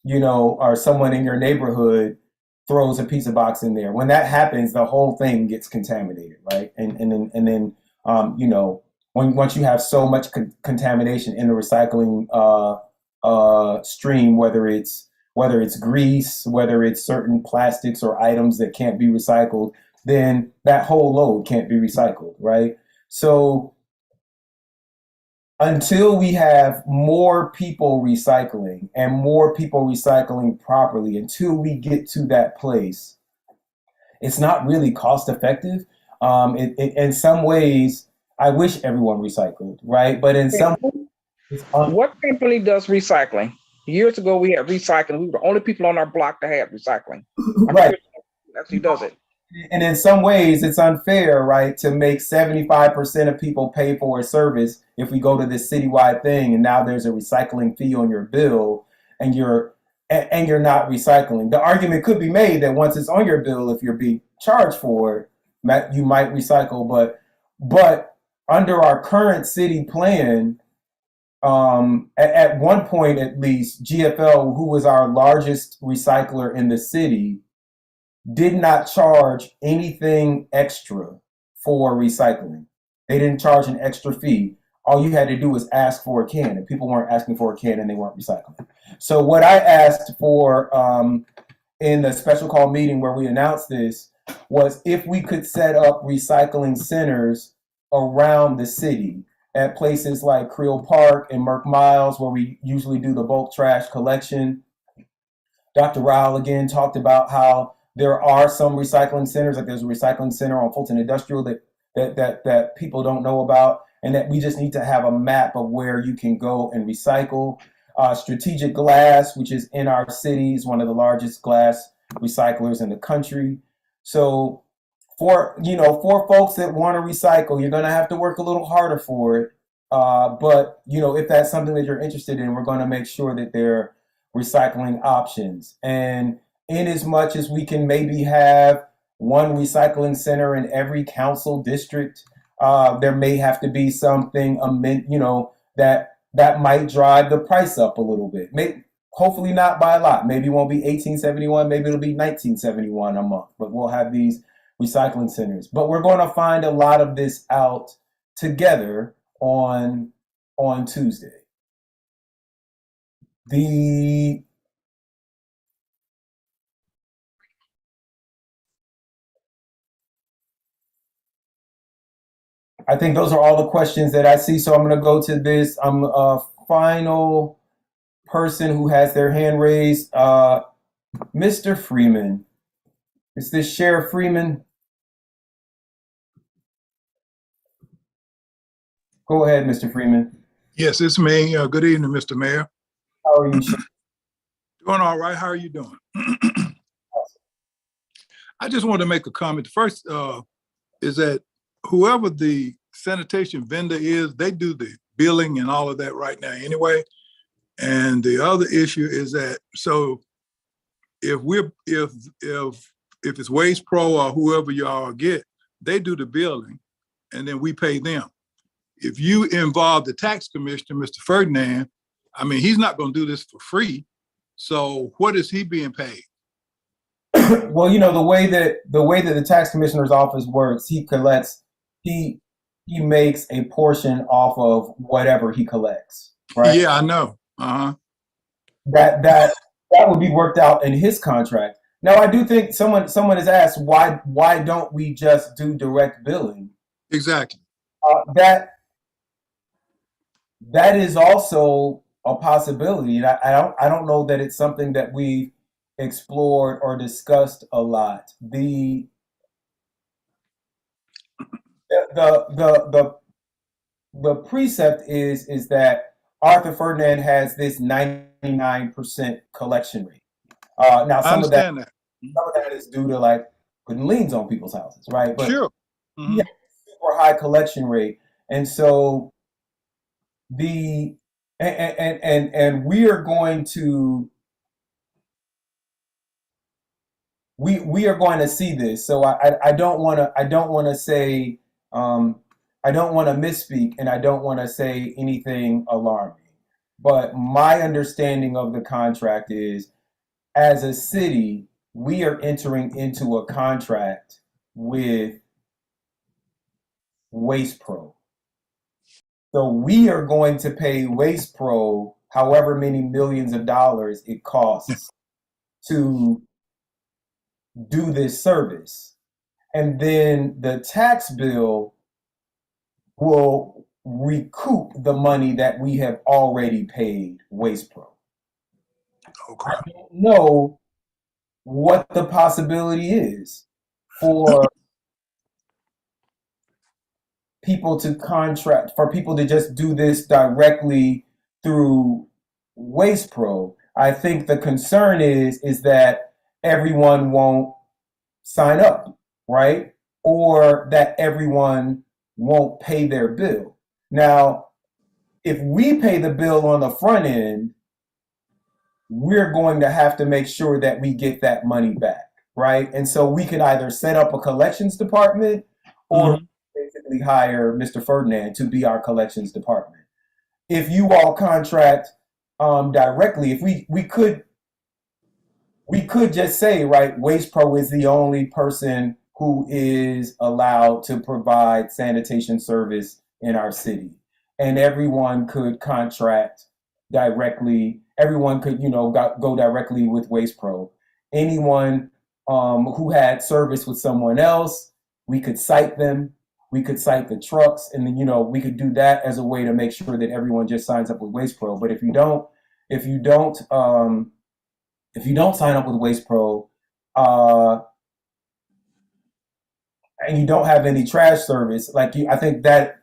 or someone in your neighborhood throws a pizza box in there. When that happens, the whole thing gets contaminated, right? And then once you have so much contamination in the recycling stream, whether it's grease, whether it's certain plastics or items that can't be recycled, then that whole load can't be recycled, right? So until we have more people recycling and more people recycling properly, until we get to that place, it's not really cost effective. In some ways, I wish everyone recycled, right? But in some what company does recycling? Years ago, we had recycling. We were the only people on our block that had recycling. Right. Actually does it. And in some ways, it's unfair, right, to make 75% of people pay for a service if we go to this citywide thing and now there's a recycling fee on your bill and you're and you're not recycling. The argument could be made that once it's on your bill, if you're being charged for it, you might recycle. But under our current city plan, at one point at least, GFL, who was our largest recycler in the city, did not charge anything extra for recycling. They didn't charge an extra fee. All you had to do was ask for a can, and people weren't asking for a can and they weren't recycling. So what I asked for in the special call meeting where we announced this was if we could set up recycling centers around the city at places like Creel Park and Merck Miles, where we usually do the bulk trash collection. Dr. Rao again talked about how there are some recycling centers, like there's a recycling center on Fulton Industrial that people don't know about, and that we just need to have a map of where you can go and recycle. Strategic Glass, which is in our city, is one of the largest glass recyclers in the country. So for folks that want to recycle, you're going to have to work a little harder for it. But if that's something that you're interested in, we're going to make sure that there are recycling options. And in as much as we can maybe have one recycling center in every council district, there may have to be something, that might drive the price up a little bit. Hopefully not by a lot. Maybe it won't be $18.71. Maybe it'll be $19.71 a month. But we'll have these recycling centers. But we're going to find a lot of this out together on Tuesday. I think those are all the questions that I see. So I'm going to go to this. I'm a final person who has their hand raised. Mr. Freeman. Is this Sheriff Freeman? Go ahead, Mr. Freeman. Yes, it's me. Good evening, Mr. Mayor. How are you, Sheriff? Doing all right. How are you doing? I just wanted to make a comment. First is that whoever the sanitation vendor is, they do the billing and all of that right now anyway. And the other issue is that, so if it's Waste Pro or whoever y'all get, they do the billing and then we pay them. If you involve the tax commissioner, Mr. Ferdinand, I mean, he's not going to do this for free. So what is he being paid? Well, the way that the tax commissioner's office works, he makes a portion off of whatever he collects, right? Yeah, I know. Uh-huh. That would be worked out in his contract. Now, I do think someone has asked why don't we just do direct billing? Exactly. That is also a possibility. And I don't know that it's something that we explored or discussed a lot. The precept is that Arthur Ferdinand has this 99% collection rate. Now some of that is due to like putting liens on people's houses, right? But sure. Mm-hmm. He has a super high collection rate, and so we are going to see this. So I don't want to say I don't want to misspeak, and I don't want to say anything alarming. But my understanding of the contract is, as a city, we are entering into a contract with Waste Pro. So we are going to pay Waste Pro however many millions of dollars it costs to do this service. And then the tax bill will recoup the money that we have already paid Waste Pro. Okay. I don't know what the possibility is for people to just do this directly through Waste Pro. I think the concern is that everyone won't sign up, right? Or that everyone won't pay their bill. Now, if we pay the bill on the front end, we're going to have to make sure that we get that money back, right? And so we could either set up a collections department or basically hire Mr. Ferdinand to be our collections department. If you all contract directly, if we could just say, right, Waste Pro is the only person who is allowed to provide sanitation service in our city, and everyone could contract directly. Everyone could, go directly with Waste Pro. Anyone who had service with someone else, we could cite them. We could cite the trucks, and then we could do that as a way to make sure that everyone just signs up with Waste Pro. But if you don't sign up with Waste Pro, and you don't have any trash service, I think that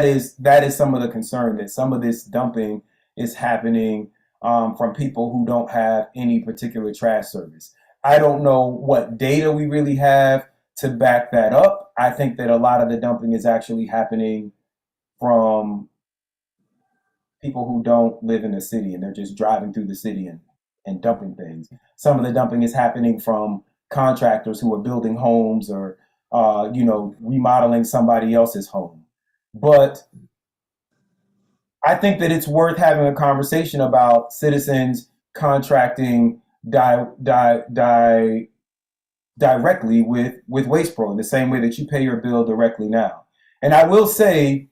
is some of the concern, that some of this dumping is happening from people who don't have any particular trash service. I don't know what data we really have to back that up. I think that a lot of the dumping is actually happening from people who don't live in the city, and they're just driving through the city and dumping things. Some of the dumping is happening from contractors who are building homes or remodeling somebody else's home. But I think that it's worth having a conversation about citizens contracting directly with Waste Pro in the same way that you pay your bill directly now. And I will say,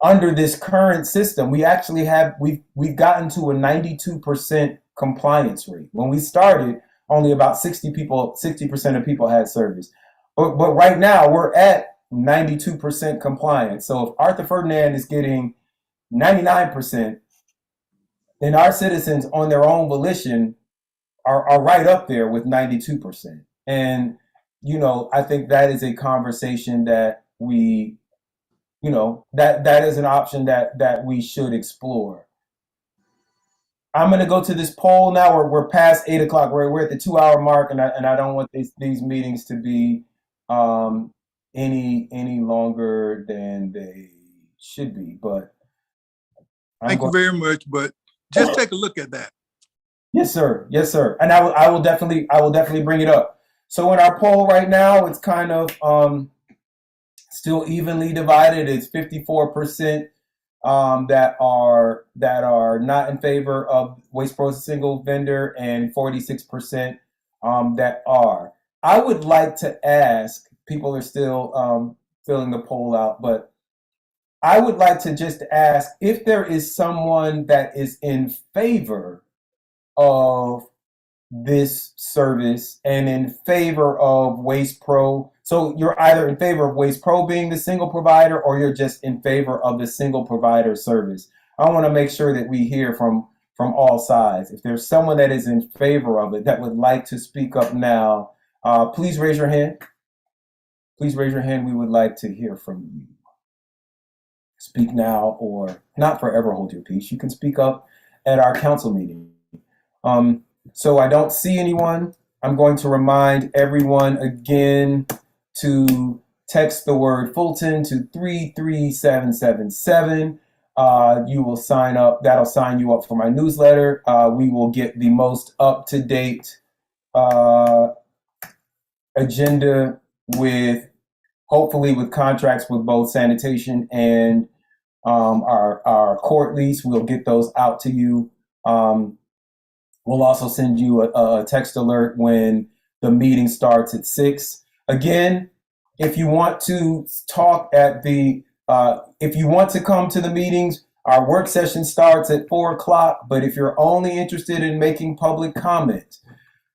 under this current system, we've gotten to a 92% compliance rate. When we started, only about 60% of people had service. But right now we're at 92% compliance. So if Arthur Ferdinand is getting 99%, then our citizens on their own volition are right up there with 92%. And, I think that is a conversation that we, that is an option that we should explore. I'm going to go to this poll now. We're past 8 o'clock. We're at the 2-hour mark, and I don't want these meetings to be any longer than they should be. But thank you very much. But just take a look at that. Yes, sir. Yes, sir. And I will definitely bring it up. So in our poll right now, it's kind of still evenly divided. It's 54% that are not in favor of Waste Pro as a single vendor, and 46% that are. I would like to ask, people are still filling the poll out, but I would like to just ask if there is someone that is in favor of this service and in favor of Waste Pro. So you're either in favor of Waste Pro being the single provider, or you're just in favor of the single provider service. I want to make sure that we hear from all sides. If there's someone that is in favor of it that would like to speak up now, please raise your hand. Please raise your hand. We would like to hear from you. Speak now, or not forever hold your peace. You can speak up at our council meeting. So I don't see anyone. I'm going to remind everyone again to text the word Fulton to 33777. You will sign up. That'll sign you up for my newsletter. We will get the most up-to-date agenda hopefully with contracts with both sanitation and our court lease. We'll get those out to you. We'll also send you a text alert when the meeting starts at 6. Again, if you want to talk if you want to come to the meetings, our work session starts at 4 o'clock. But if you're only interested in making public comment,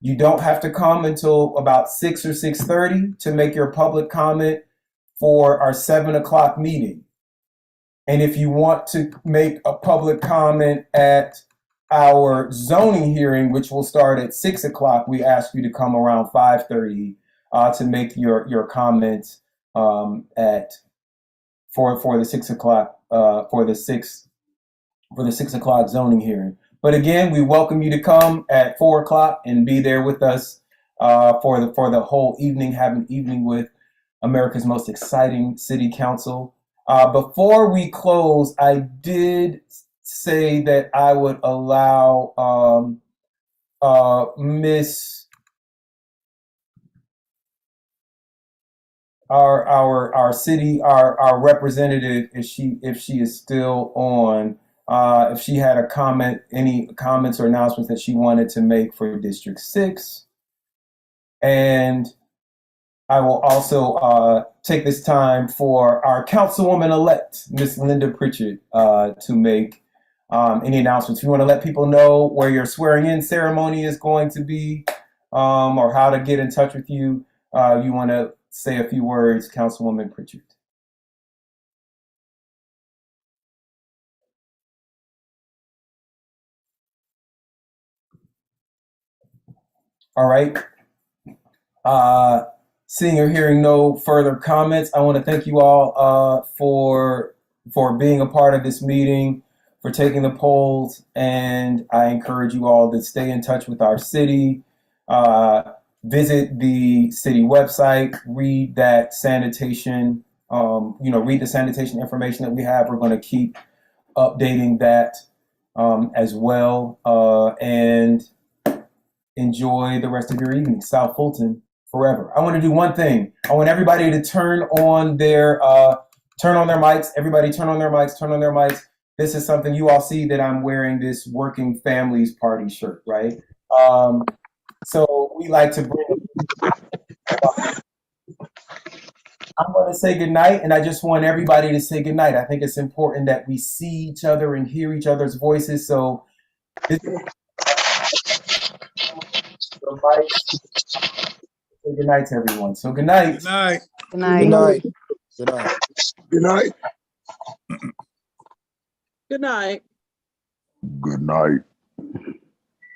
you don't have to come until about 6 or 6:30 to make your public comment for our 7 o'clock meeting. And if you want to make a public comment at our zoning hearing, which will start at 6 o'clock, we ask you to come around 5:30 to make your comments for the 6 o'clock for the 6 o'clock zoning hearing. But again, we welcome you to come at 4 o'clock and be there with us for the whole evening. Have an evening with America's most exciting city council. Before we close, I did say that I would allow Miss our city our representative, if she is still on, if she had a comment, any comments or announcements that she wanted to make for District 6. And I will also take this time for our councilwoman-elect, Miss Linda Pritchard, to make any announcements. If you want to let people know where your swearing-in ceremony is going to be, or how to get in touch with you, you want to say a few words, Councilwoman Pritchard. All right. Seeing or hearing no further comments, I want to thank you all for being a part of this meeting, for taking the polls, and I encourage you all to stay in touch with our city. Visit the city website, read that sanitation, read the sanitation information that we have. We're going to keep updating that as well, and enjoy the rest of your evening. South Fulton forever. I want to do one thing. I want everybody to turn on their mics. Everybody turn on their mics, turn on their mics. This is something you all see that I'm wearing this Working Families Party shirt, right? So we like to bring, I'm going to say goodnight, and I just want everybody to say goodnight. I think it's important that we see each other and hear each other's voices. So this is say good night to everyone. So good night. Good night. Good night. Good night. Good night. Good night. Good night. Good night.